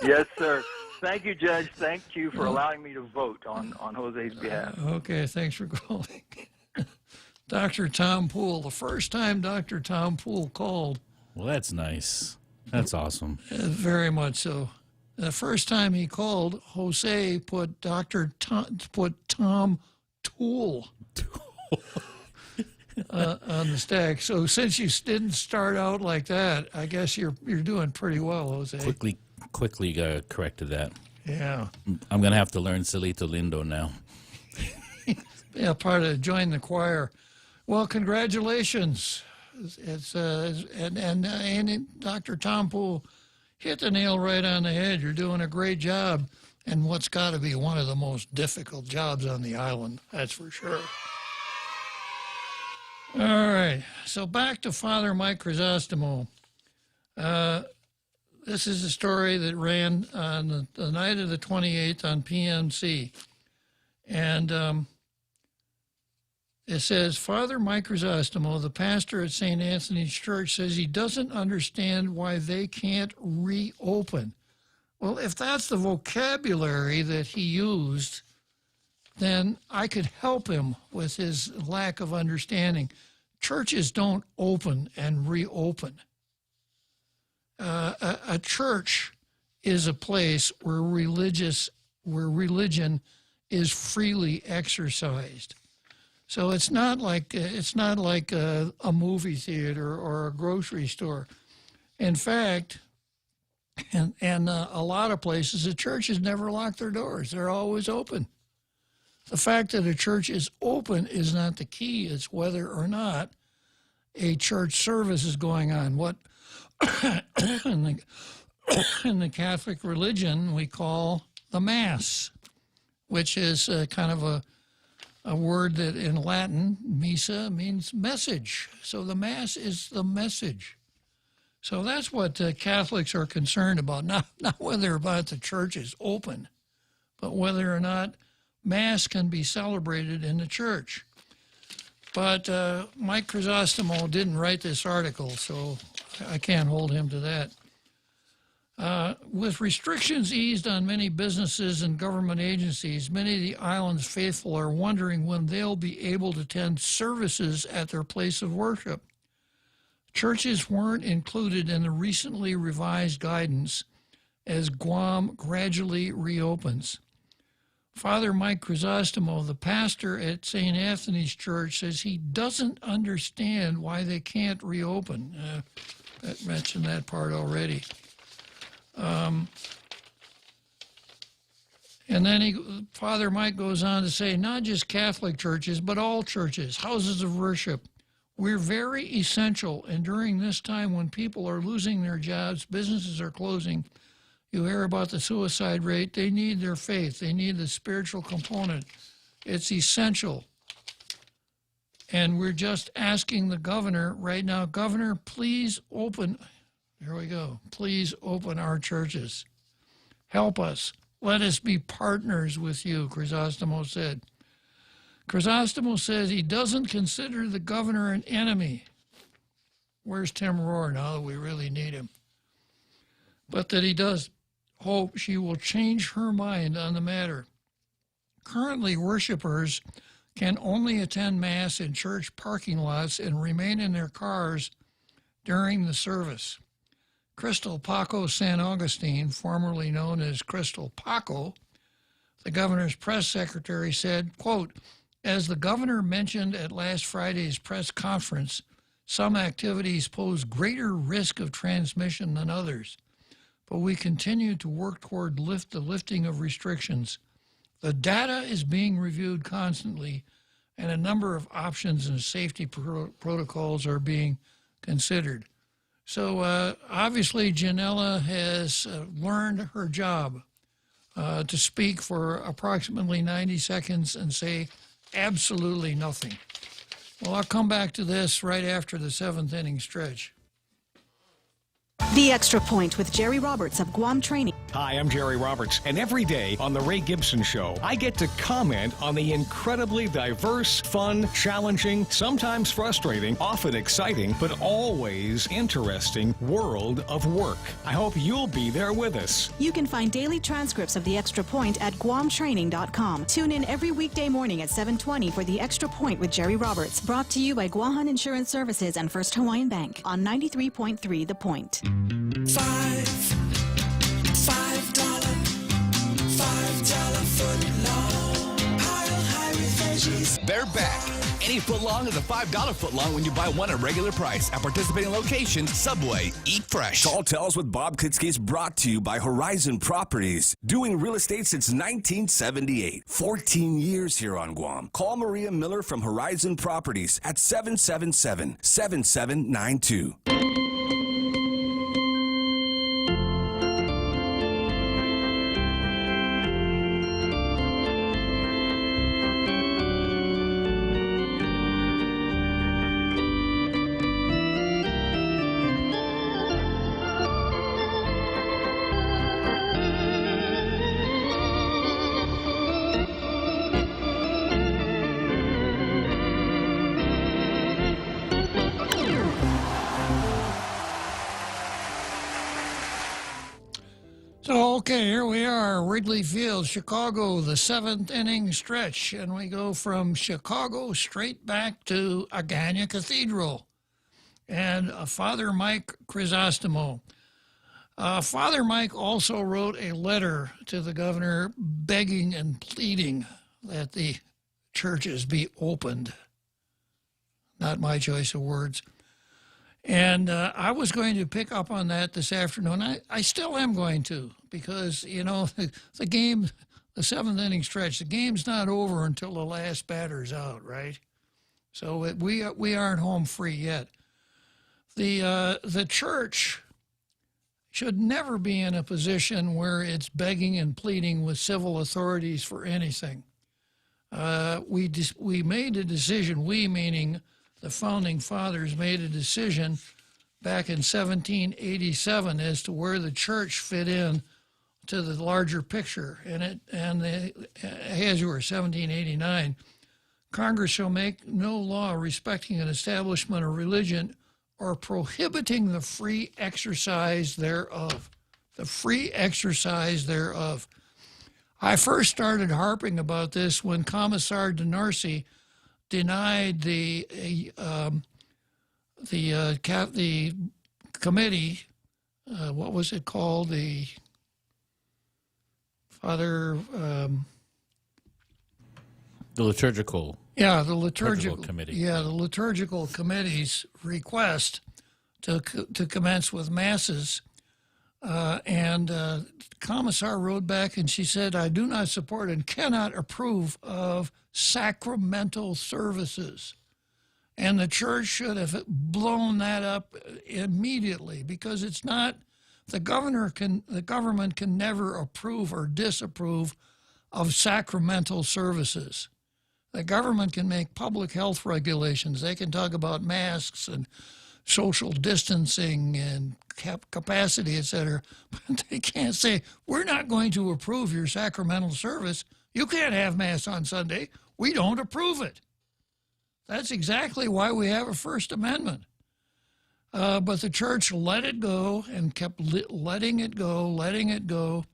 Yes, sir. Thank you, Judge. Thank you for allowing me to vote on Jose's behalf. Okay, thanks for calling. Dr. Tom Poole, the first time Dr. Tom Poole called. Well, that's nice. That's awesome. Very much so. The first time he called, Jose put Tom Toole on the stack. So since you didn't start out like that, I guess you're doing pretty well, Jose. Quickly corrected that. Yeah. I'm going to have to learn Celito Lindo now. Yeah, part of join the choir. Well, congratulations. And Dr. Tom Poole hit the nail right on the head. You're doing a great job, and what's got to be one of the most difficult jobs on the island, that's for sure. All right, so back to Father Mike Chrysostomo. This is a story that ran on the night of the 28th on PMC, and It says, Father Mike Chrysostomo, the pastor at St. Anthony's Church, says he doesn't understand why they can't reopen. Well, if that's the vocabulary that he used, then I could help him with his lack of understanding. Churches don't open and reopen. A church is a place where religion is freely exercised. So it's not like a movie theater or a grocery store. In fact, and a lot of places, the churches never lock their doors. They're always open. The fact that a church is open is not the key. It's whether or not a church service is going on. What in the Catholic religion we call the Mass, which is kind of a word that in Latin, missa, means message. So the Mass is the message. So that's what Catholics are concerned about, not whether or not the church is open, but whether or not Mass can be celebrated in the church. But Mike Chrysostomo didn't write this article, so I can't hold him to that. With restrictions eased on many businesses and government agencies, many of the island's faithful are wondering when they'll be able to attend services at their place of worship. Churches weren't included in the recently revised guidance as Guam gradually reopens. Father Mike Chrysostomo, the pastor at St. Anthony's Church, says he doesn't understand why they can't reopen. I mentioned that part already. And then Father Mike goes on to say, not just Catholic churches, but all churches, houses of worship. We're very essential, and during this time when people are losing their jobs, businesses are closing, you hear about the suicide rate, they need their faith. They need the spiritual component. It's essential. And we're just asking the governor right now, Governor, please open, here we go, please open our churches. Help us. Let us be partners with you, Chrysostomo said. Chrysostomo says he doesn't consider the governor an enemy. Where's Tim Rohr now that we really need him? But that he does hope she will change her mind on the matter. Currently, worshipers can only attend Mass in church parking lots and remain in their cars during the service. Crystal Paco San Augustine, formerly known as Crystal Paco, the governor's press secretary, said, quote, as the governor mentioned at last Friday's press conference, some activities pose greater risk of transmission than others, but we continue to work toward the lifting of restrictions. The data is being reviewed constantly, and a number of options and safety protocols are being considered. So obviously Janella has learned her job to speak for approximately 90 seconds and say absolutely nothing. Well, I'll come back to this right after the seventh inning stretch. The Extra Point with Jerry Roberts of Guam Training. Hi, I'm Jerry Roberts, and every day on The Ray Gibson Show, I get to comment on the incredibly diverse, fun, challenging, sometimes frustrating, often exciting, but always interesting world of work. I hope you'll be there with us. You can find daily transcripts of The Extra Point at guamtraining.com. Tune in every weekday morning at 7:20 for The Extra Point with Jerry Roberts, brought to you by Guahan Insurance Services and First Hawaiian Bank on 93.3 The Point. $5 footlong. Pile high with veggies. They're back. Any footlong is a $5 footlong when you buy one at regular price. At participating locations, Subway, eat fresh. Tall Tales with Bob Klitzkie is brought to you by Horizon Properties. Doing real estate since 1978. 14 years here on Guam. Call Maria Miller from Horizon Properties at 777-7792. Okay, here we are, Wrigley Field, Chicago, the 7th inning stretch, and we go from Chicago straight back to Agana Cathedral. And Father Mike Chrysostomo. Father Mike also wrote a letter to the governor begging and pleading that the churches be opened. Not my choice of words. And I was going to pick up on that this afternoon. I still am going to, because, you know, the game, the 7th inning stretch, the game's not over until the last batter's out, right? So we aren't home free yet. The church should never be in a position where it's begging and pleading with civil authorities for anything. We made a decision, we meaning the Founding Fathers made a decision back in 1787 as to where the church fit in to the larger picture. As you were 1789, Congress shall make no law respecting an establishment of religion or prohibiting the free exercise thereof. The free exercise thereof. I first started harping about this when Commissar DeNarcy denied the committee, what was it called? The liturgical. Yeah, the liturgical committee. Yeah, the liturgical committee's request to commence with masses, and Commissar wrote back and she said, "I do not support and cannot approve of sacramental services." And the church should have blown that up immediately, because it's not, the government can never approve or disapprove of sacramental services. The government can make public health regulations. They can talk about masks and social distancing and capacity, et cetera. But they can't say, we're not going to approve your sacramental service. You can't have Mass on Sunday. We don't approve it. That's exactly why we have a First Amendment. But the church let it go and kept letting it go,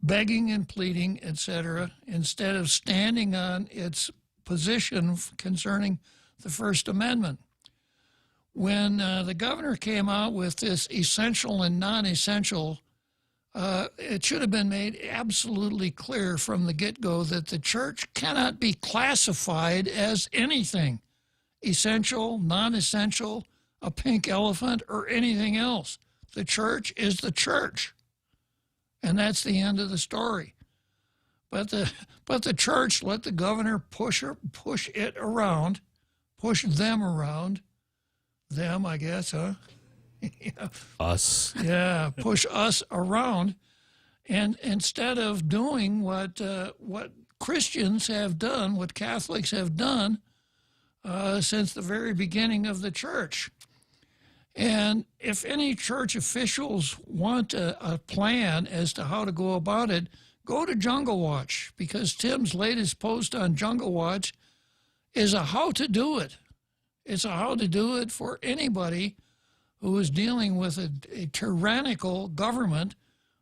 begging and pleading, et cetera, instead of standing on its position concerning the First Amendment. When the governor came out with this essential and non-essential, it should have been made absolutely clear from the get-go that the church cannot be classified as anything, essential, non-essential, a pink elephant, or anything else. The church is the church, and that's the end of the story. But the church let the governor push it around, push them around. Them, I guess, huh? Yeah. Us. Yeah, push us around, and instead of doing what Christians have done, what Catholics have done since the very beginning of the church. And if any church officials want a plan as to how to go about it, go to Jungle Watch, because Tim's latest post on Jungle Watch is a how to do it. It's a how to do it for anybody who is dealing with a tyrannical government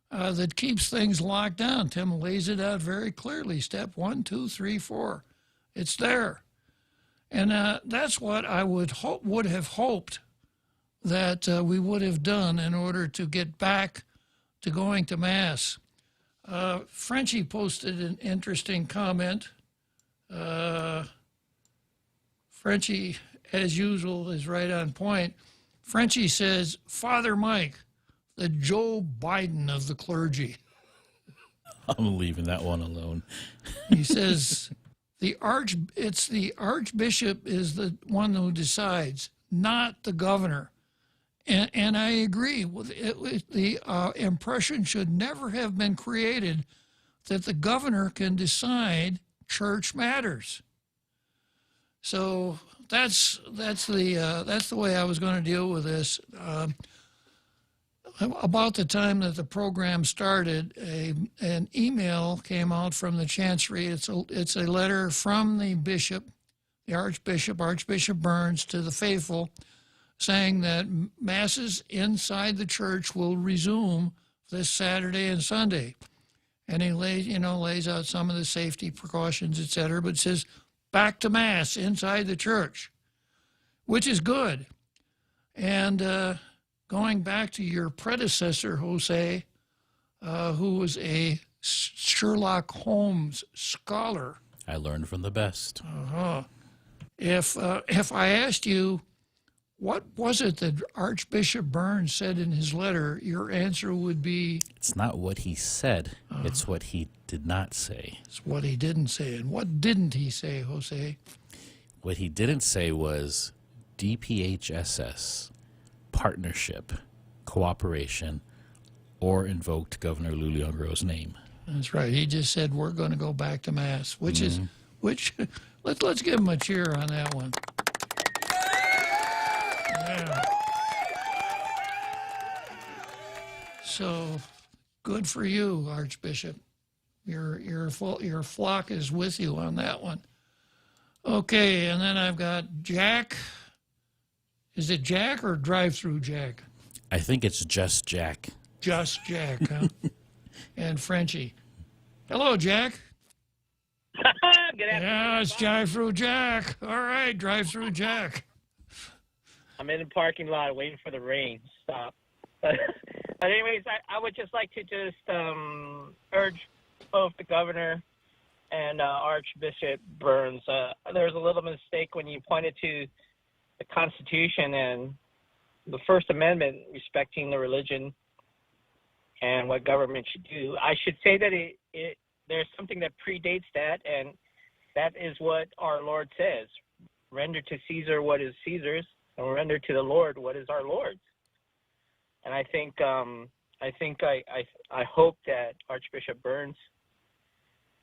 that keeps things locked down. Tim lays it out very clearly. Step 1, 2, 3, 4. It's there. And that's what I would have hoped that we would have done in order to get back to going to Mass. Frenchie posted an interesting comment. Frenchie, as usual, is right on point. Frenchie says, Father Mike, the Joe Biden of the clergy. I'm leaving that one alone. He says, the Archbishop is the one who decides, not the governor. And I agree. The impression should never have been created that the governor can decide church matters. So that's the way I was going to deal with this. About the time that the program started, an email came out from the Chancery. It's a letter from the bishop, the Archbishop Burns, to the faithful, saying that masses inside the church will resume this Saturday and Sunday. And he lays out some of the safety precautions, et cetera, but says back to Mass inside the church, which is good. And going back to your predecessor, Jose, who was a Sherlock Holmes scholar. I learned from the best. If I asked you, what was it that Archbishop Burns said in his letter, your answer would be... It's not what he said. It's what he did not say. It's what he didn't say. And what didn't he say, Jose? What he didn't say was DPHSS, partnership, cooperation, or invoked Governor Lou Leongro's name. That's right. He just said we're going to go back to Mass, which let's give him a cheer on that one. Yeah. So good for you, Archbishop. Your flock is with you on that one. Okay, and then I've got Jack. Is it Jack or drive-through Jack? I think it's just Jack. Just Jack, huh? And Frenchie. Hello, Jack. Good afternoon. Yeah, it's drive-through Jack. All right, drive-through Jack. I'm in the parking lot waiting for the rain to stop. But anyways, I would just like to just urge both the governor and Archbishop Burns. There was a little mistake when you pointed to the Constitution and the First Amendment respecting the religion and what government should do. I should say that there's something that predates that, and that is what our Lord says. Render to Caesar what is Caesar's, and render to the Lord what is our Lord's. And I hope that Archbishop Burns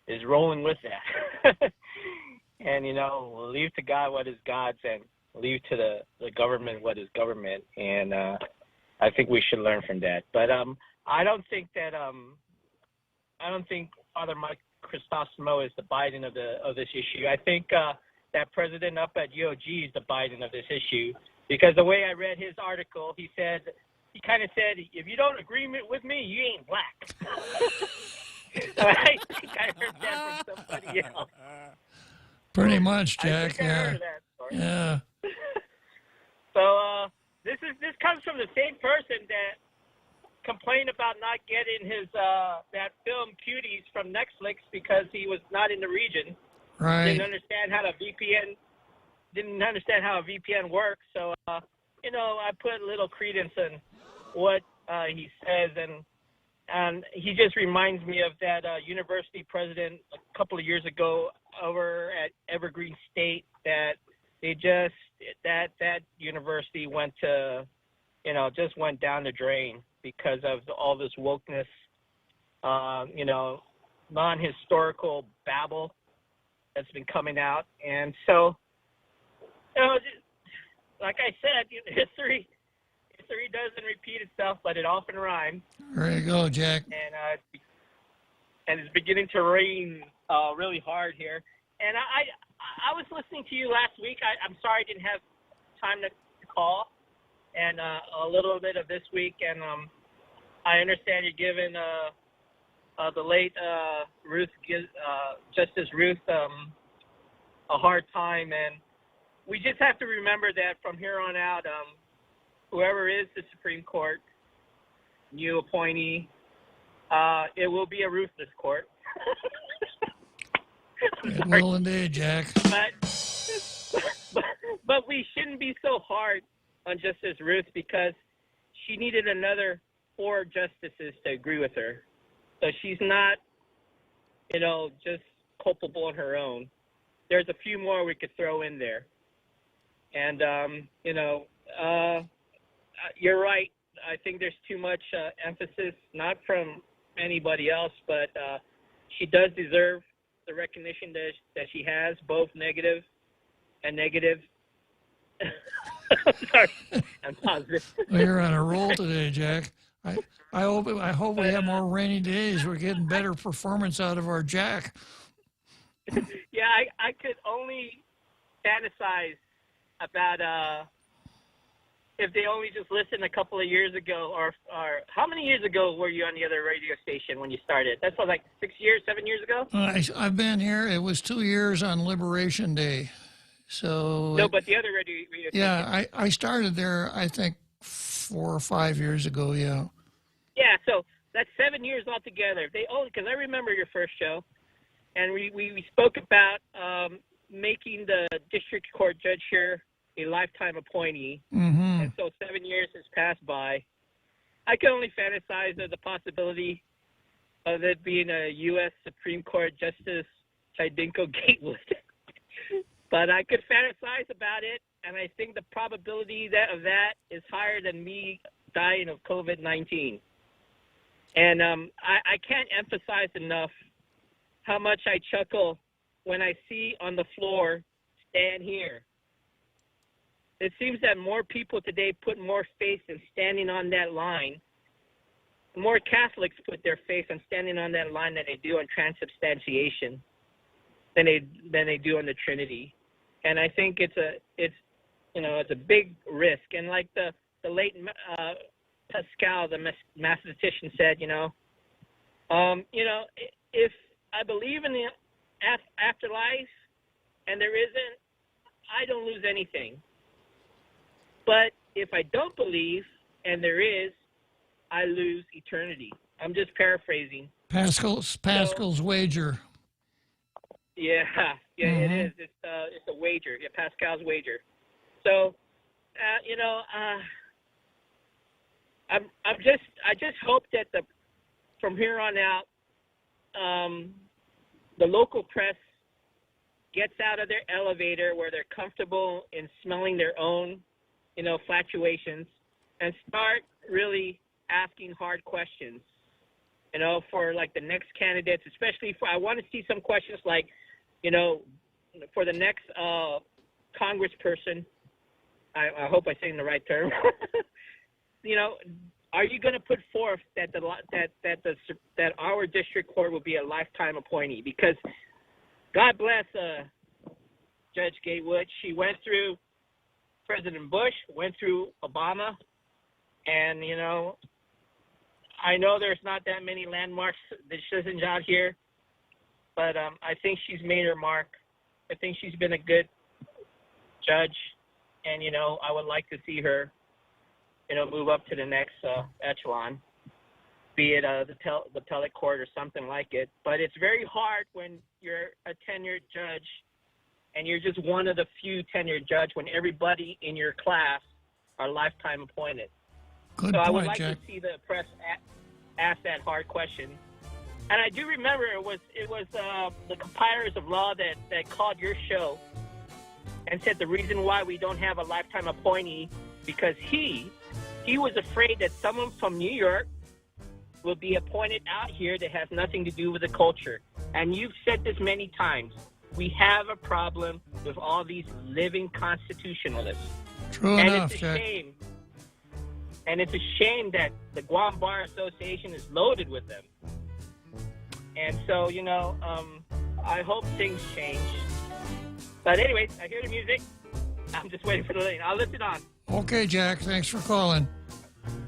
is rolling with that. And, leave to God what is God's and leave to the government what is government. And I think we should learn from that. But I don't think Father Mike Cristostomo is the Biden of this issue. I think that president up at UOG is the Biden of this issue, because the way I read his article, he kind of said, if you don't agree with me, you ain't black. I think I heard that from somebody else. Pretty much, Jack. I heard that story. Yeah. So this comes from the same person that complained about not getting his that film Cuties from Netflix because he was not in the region. Right. Didn't understand how a VPN works. So I put a little credence in what he says, and he just reminds me of that university president a couple of years ago over at Evergreen State that that university went to, just went down the drain because of all this wokeness, non-historical babble that's been coming out. And so, like I said, history doesn't repeat itself, but it often rhymes. There you go, Jack. And it's beginning to rain really hard here. And I was listening to you last week. I'm sorry I didn't have time to call, and a little bit of this week. And I understand you're giving the late Justice Ruth a hard time, and we just have to remember that from here on out, whoever is the Supreme Court, new appointee, it will be a ruthless court. It will indeed, Jack. But we shouldn't be so hard on Justice Ruth because she needed another 4 justices to agree with her. So she's not, just culpable on her own. There's a few more we could throw in there. And, you're right. I think there's too much emphasis, not from anybody else, but she does deserve the recognition that she has, both negative and negative. Sorry, I'm positive. Well, you're on a roll today, Jack. I hope we have more rainy days. We're getting better performance out of our Jack. Yeah, I could only fantasize about if they only just listened a couple of years ago, or how many years ago were you on the other radio station when you started? That's like 7 years ago? I've been here. It was 2 years on Liberation Day. So No, but the other radio station. yeah, I started there, I think, 4 or 5 years ago, yeah. Yeah, so that's 7 years altogether. They only, because I remember your first show, and we spoke about making the district court judge here a lifetime appointee. Mm-hmm. And so 7 years has passed by. I can only fantasize of the possibility of it being a U.S. Supreme Court Justice Chidinko Gatewood. But I could fantasize about it, and I think the probability of that is higher than me dying of COVID-19. And I can't emphasize enough how much I chuckle when I see on the floor, stand here. It seems that more people today put more faith in standing on that line. More Catholics put their faith in standing on that line than they do on transubstantiation, than they do on the Trinity. And I think it's a big risk. And like the late Pascal, the mathematician, said, if I believe in the afterlife and there isn't, I don't lose anything. But if I don't believe and there is, I lose eternity. I'm just paraphrasing. Pascal's wager. Yeah, Mm-hmm. It is. It's a wager. Yeah, Pascal's wager. So, I just hope that from here on out, the local press gets out of their elevator where they're comfortable in smelling their own, fluctuations, and start really asking hard questions, for like the next candidates, especially I want to see some questions like, for the next congressperson, I hope I'm saying the right term, are you going to put forth that our district court will be a lifetime appointee? Because God bless Judge Gatewood. She went through President Bush, went through Obama, and, I know there's not that many landmarks decisions out here, but I think she's made her mark. I think she's been a good judge, and, I would like to see her, move up to the next echelon, be it the appellate court or something like it. But it's very hard when you're a tenured judge and you're just one of the few tenured judge when everybody in your class are lifetime appointed. Good so point, I would like Jack. to see the press ask that hard question. And I do remember it was the compilers of law that called your show and said the reason why we don't have a lifetime appointee because he was afraid that someone from New York will be appointed out here that has nothing to do with the culture. And you've said this many times. We have a problem with all these living constitutionalists. True and enough, it's a Jack. shame. And it's a shame that the Guam Bar Association is loaded with them. And so, I hope things change. But anyways, I hear the music. I'm just waiting for the lane. I'll listen on. Okay, Jack, thanks for calling.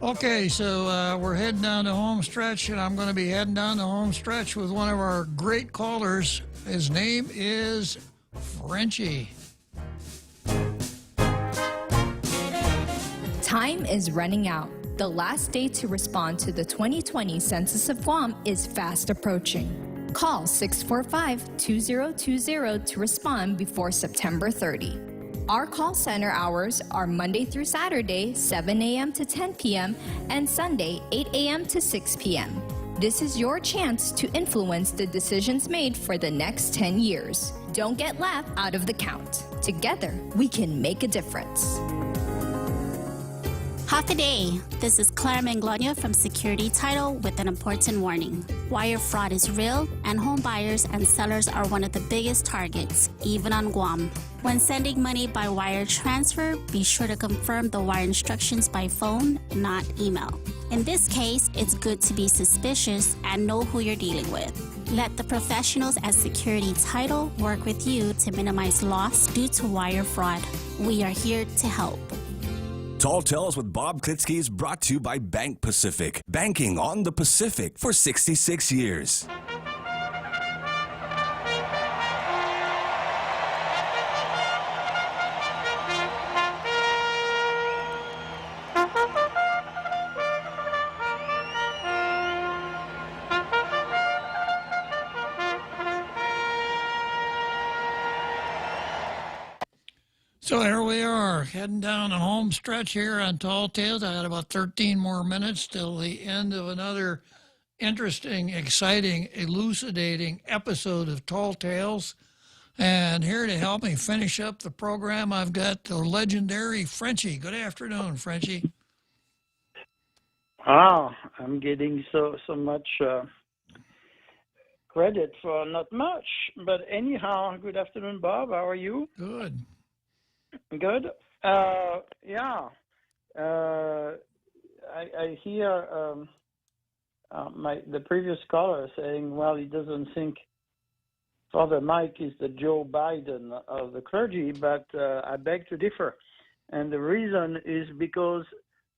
Okay, so we're heading down the home stretch, and I'm going to be heading down the home stretch with one of our great callers. His name is Frenchie. Time is running out. The last day to respond to the 2020 Census of Guam is fast approaching. Call 645-2020 to respond before September 30. Our call center hours are Monday through Saturday, 7 a.m. to 10 p.m., and Sunday, 8 a.m. to 6 p.m. This is your chance to influence the decisions made for the next 10 years. Don't get left out of the count. Together, we can make a difference. Hakaday! This is Claire Manglona from Security Title with an important warning. Wire fraud is real, and home buyers and sellers are one of the biggest targets, even on Guam. When sending money by wire transfer, be sure to confirm the wire instructions by phone, not email. In this case, it's good to be suspicious and know who you're dealing with. Let the professionals at Security Title work with you to minimize loss due to wire fraud. We are here to help. Tall Tales with Bob Klitzkie is brought to you by Bank Pacific. Banking on the Pacific for 66 years. So here we are, heading down a home stretch here on Tall Tales. I got about 13 more minutes till the end of another interesting, exciting, elucidating episode of Tall Tales. And here to help me finish up the program, I've got the legendary Frenchie. Good afternoon, Frenchie. Ah, I'm getting so much credit for not much. But anyhow, good afternoon, Bob. How are you? Good. Good. Yeah. I hear the previous caller saying, well, he doesn't think Father Mike is the Joe Biden of the clergy, but I beg to differ. And the reason is because,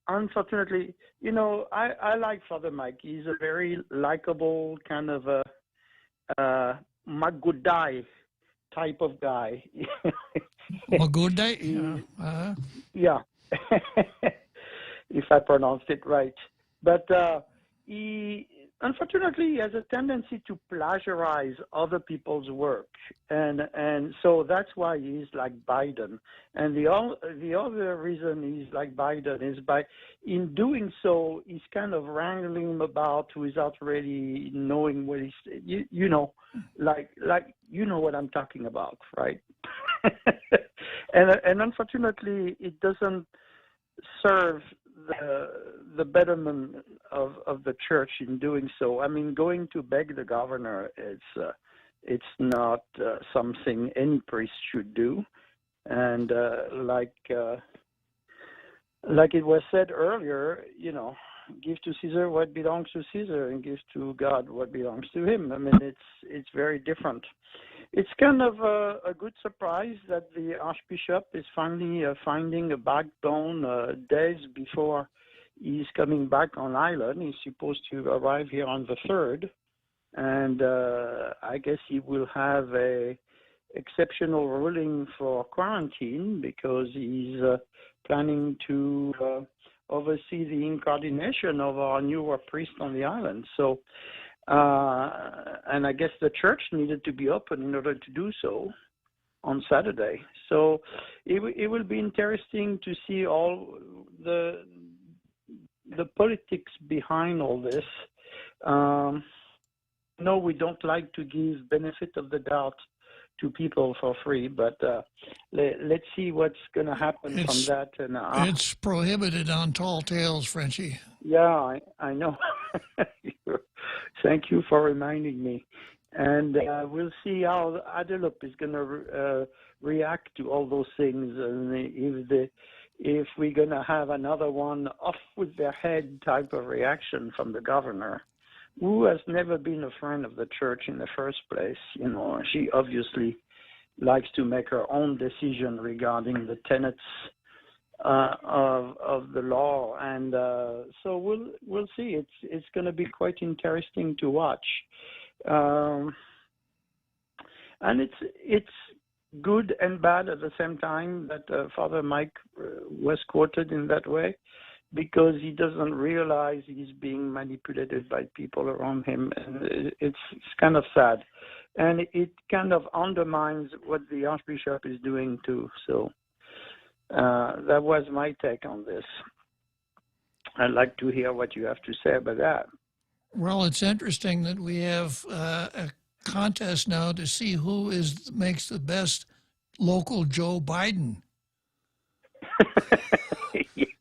unfortunately, you know, I like Father Mike. He's a very likable kind of a Magudai type of guy. Magudai? Yeah. If I pronounced it right. But he, unfortunately, has a tendency to plagiarize other people's work. And so that's why he's like Biden. And the other reason he's like Biden is in doing so, he's kind of wrangling him about without really knowing what he's, you know, like you know what I'm talking about, right? and unfortunately, it doesn't serve the betterment of the church in doing so. I mean, going to beg the governor, it's not something any priest should do. And like it was said earlier, you know, give to Caesar what belongs to Caesar and give to God what belongs to him. I mean, it's very different. It's kind of a good surprise that the Archbishop is finally finding a backbone days before he's coming back on island. He's supposed to arrive here on the 3rd, and I guess he will have a exceptional ruling for quarantine because he's planning to oversee the incarnation of our newer priest on the island. So. And I guess the church needed to be open in order to do so on Saturday. So it will be interesting to see all the politics behind all this. No, we don't like to give benefit of the doubt to people for free, but let's see what's going to happen from that. And it's prohibited on Tall Tales, Frenchie. Yeah, I know. Thank you for reminding me. And we'll see how Adelup is going to react to all those things, and if we're going to have another one off with their head type of reaction from the governor, who has never been a friend of the church in the first place. You know, she obviously likes to make her own decision regarding the tenets of the law, and so we'll see. It's going to be quite interesting to watch, and it's good and bad at the same time that Father Mike was quoted in that way, because he doesn't realize he's being manipulated by people around him, and it's kind of sad, and it kind of undermines what the Archbishop is doing too. So that was my take on this. I'd like to hear what you have to say about that. Well, it's interesting that we have a contest now to see who makes the best local Joe Biden.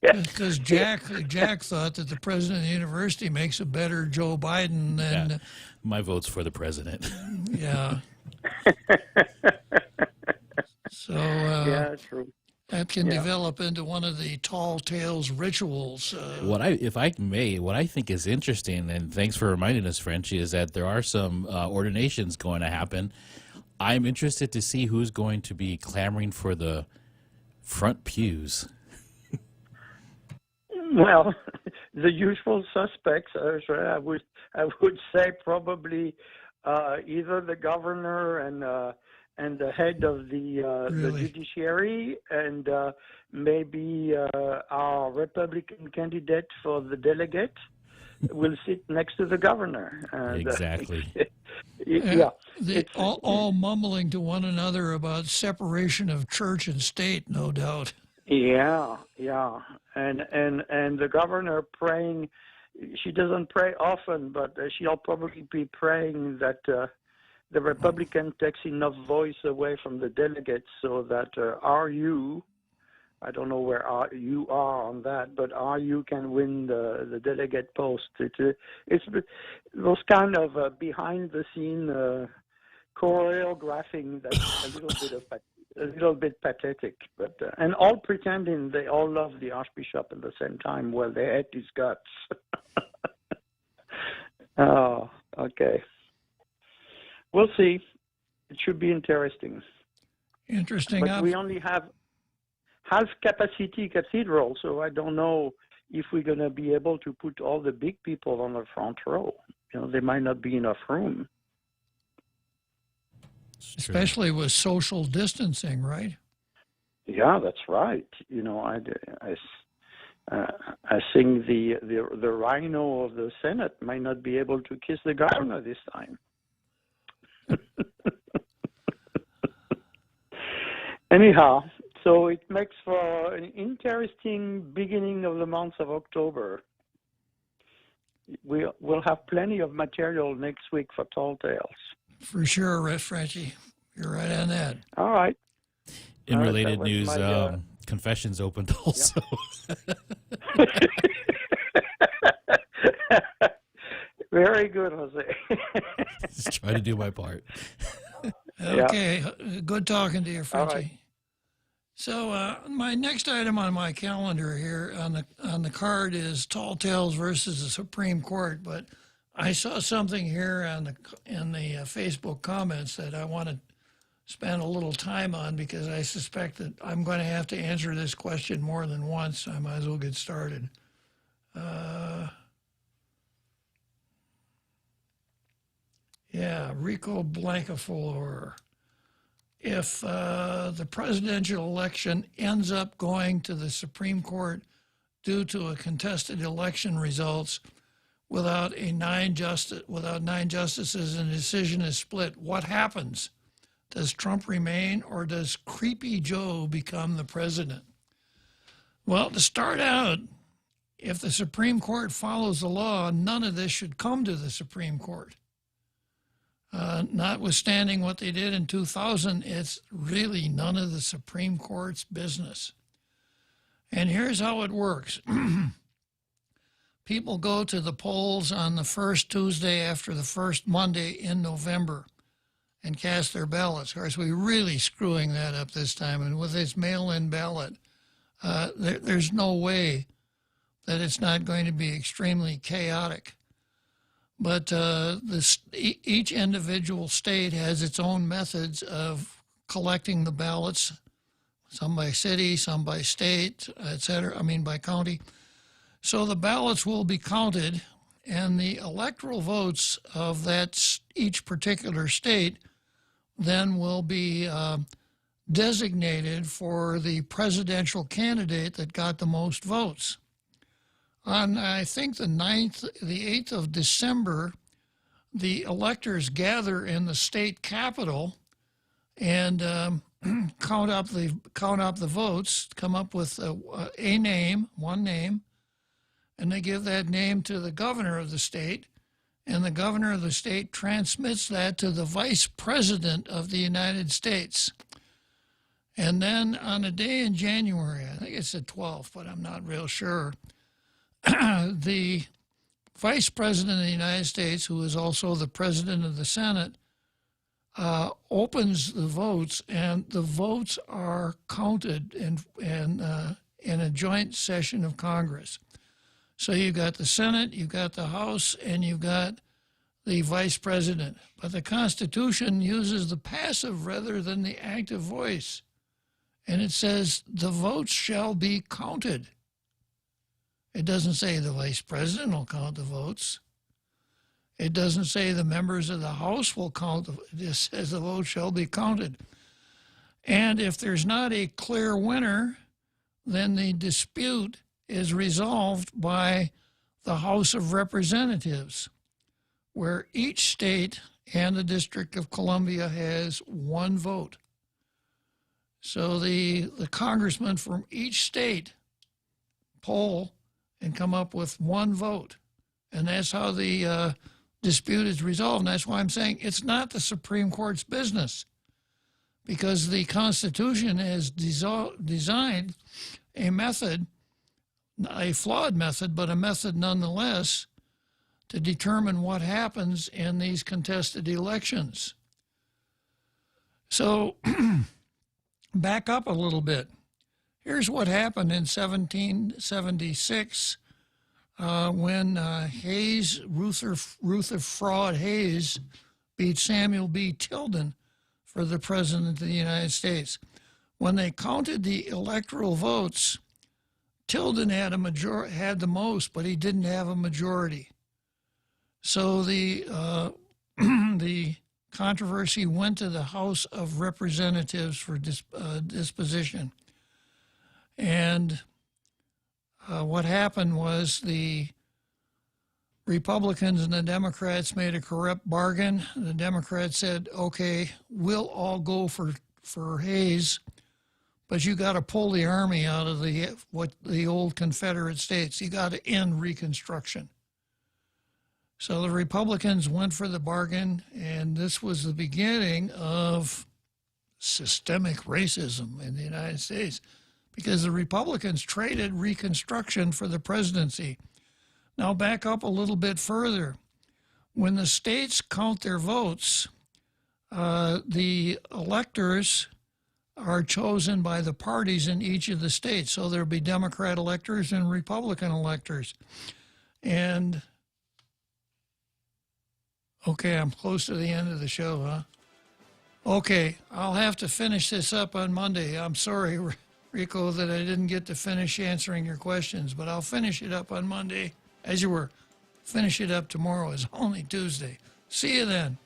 Because Jack thought that the president of the university makes a better Joe Biden than... Yeah. My vote's for the president. Yeah. So yeah, true. That can develop into one of the Tall Tales rituals. What I think is interesting, and thanks for reminding us, Frenchie, is that there are some ordinations going to happen. I'm interested to see who's going to be clamoring for the front pews. Well, the usual suspects. I would say probably either the governor and the head of the judiciary, and maybe our Republican candidate for the delegate will sit next to the governor. And, exactly. Yeah. All mumbling to one another about separation of church and state, no doubt. Yeah, and the governor praying. She doesn't pray often, but she'll probably be praying that the Republican takes enough voice away from the delegates so that RU, I don't know where you are on that, but RU can win the delegate post. It's those kind of behind the scene choreographing that's a little bit pathetic, but and all pretending they all love the Archbishop at the same time. Well, they hate his guts. Oh, okay. We'll see. It should be interesting. Interesting. But we only have half capacity cathedral, so I don't know if we're going to be able to put all the big people on the front row. There might not be enough room. Especially with social distancing, right? Yeah, that's right. I think the rhino of the Senate might not be able to kiss the governor this time. Anyhow, so it makes for an interesting beginning of the month of October. We'll have plenty of material next week for Tall Tales. For sure, Frenchie. You're right on that. All right. In related news, Confessions opened also. Very good, Jose. Just try to do my part. Okay, good talking to you, Frenchie. Right. So my next item on my calendar here on the card is Tall Tales versus the Supreme Court, but I saw something here in the Facebook comments that I want to spend a little time on because I suspect that I'm going to have to answer this question more than once. So I might as well get started. Rico Blancafolor. If the presidential election ends up going to the Supreme Court due to a contested election results without nine justices and a decision is split, what happens? Does Trump remain or does Creepy Joe become the president? Well, to start out, if the Supreme Court follows the law, none of this should come to the Supreme Court. Notwithstanding what they did in 2000, it's really none of the Supreme Court's business. And here's how it works. People go to the polls on the first Tuesday after the first Monday in November and cast their ballots. Of course, we're really screwing that up this time. And with this mail-in ballot, there's no way that it's not going to be extremely chaotic. But each individual state has its own methods of collecting the ballots, some by city, some by state, et cetera, by county. So the ballots will be counted, and the electoral votes of each particular state then will be designated for the presidential candidate that got the most votes. On, I think, the 8th of December, the electors gather in the state capitol and count up the votes, come up with one name, and they give that name to the governor of the state, and the governor of the state transmits that to the vice president of the United States. And then on a day in January, I think it's the 12th, but I'm not real sure, the vice president of the United States, who is also the president of the Senate, opens the votes, and the votes are counted in a joint session of Congress. So you've got the Senate, you've got the House, and you've got the vice president. But the Constitution uses the passive rather than the active voice. And it says the votes shall be counted. It doesn't say the vice president will count the votes. It doesn't say the members of the House will count. It just says the vote shall be counted. And if there's not a clear winner, then the dispute is resolved by the House of Representatives, where each state and the District of Columbia has one vote. So the congressman from each state poll and come up with one vote. And that's how the dispute is resolved. And that's why I'm saying it's not the Supreme Court's business, because the Constitution has designed a method, a flawed method, but a method nonetheless, to determine what happens in these contested elections. So back up a little bit. Here's what happened in 1776 when Hayes, Rutherford Hayes, beat Samuel B. Tilden for the President of the United States. When they counted the electoral votes, Tilden had the most, but he didn't have a majority. So the the controversy went to the House of Representatives for disposition. And what happened was the Republicans and the Democrats made a corrupt bargain. The Democrats said, okay, we'll all go for Hayes, but you got to pull the army out of the old Confederate states. You got to end Reconstruction. So the Republicans went for the bargain, and this was the beginning of systemic racism in the United States, because the Republicans traded Reconstruction for the presidency. Now back up a little bit further. When the states count their votes, the electors are chosen by the parties in each of the states. So there'll be Democrat electors and Republican electors. And okay, I'm close to the end of the show, huh? Okay, I'll have to finish this up on Monday. I'm sorry, Rico, that I didn't get to finish answering your questions, but I'll finish it up on Monday. As you were, finish it up tomorrow. It's only Tuesday. See you then.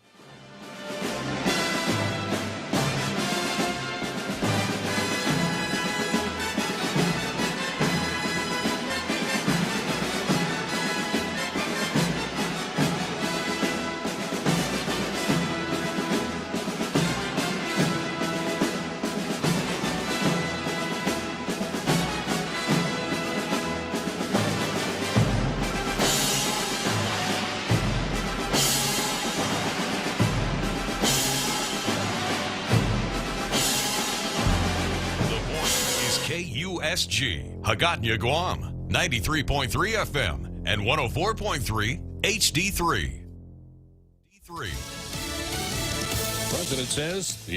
KUSG, Hagåtña, Guam, 93.3 FM and 104.3 HD3. President says the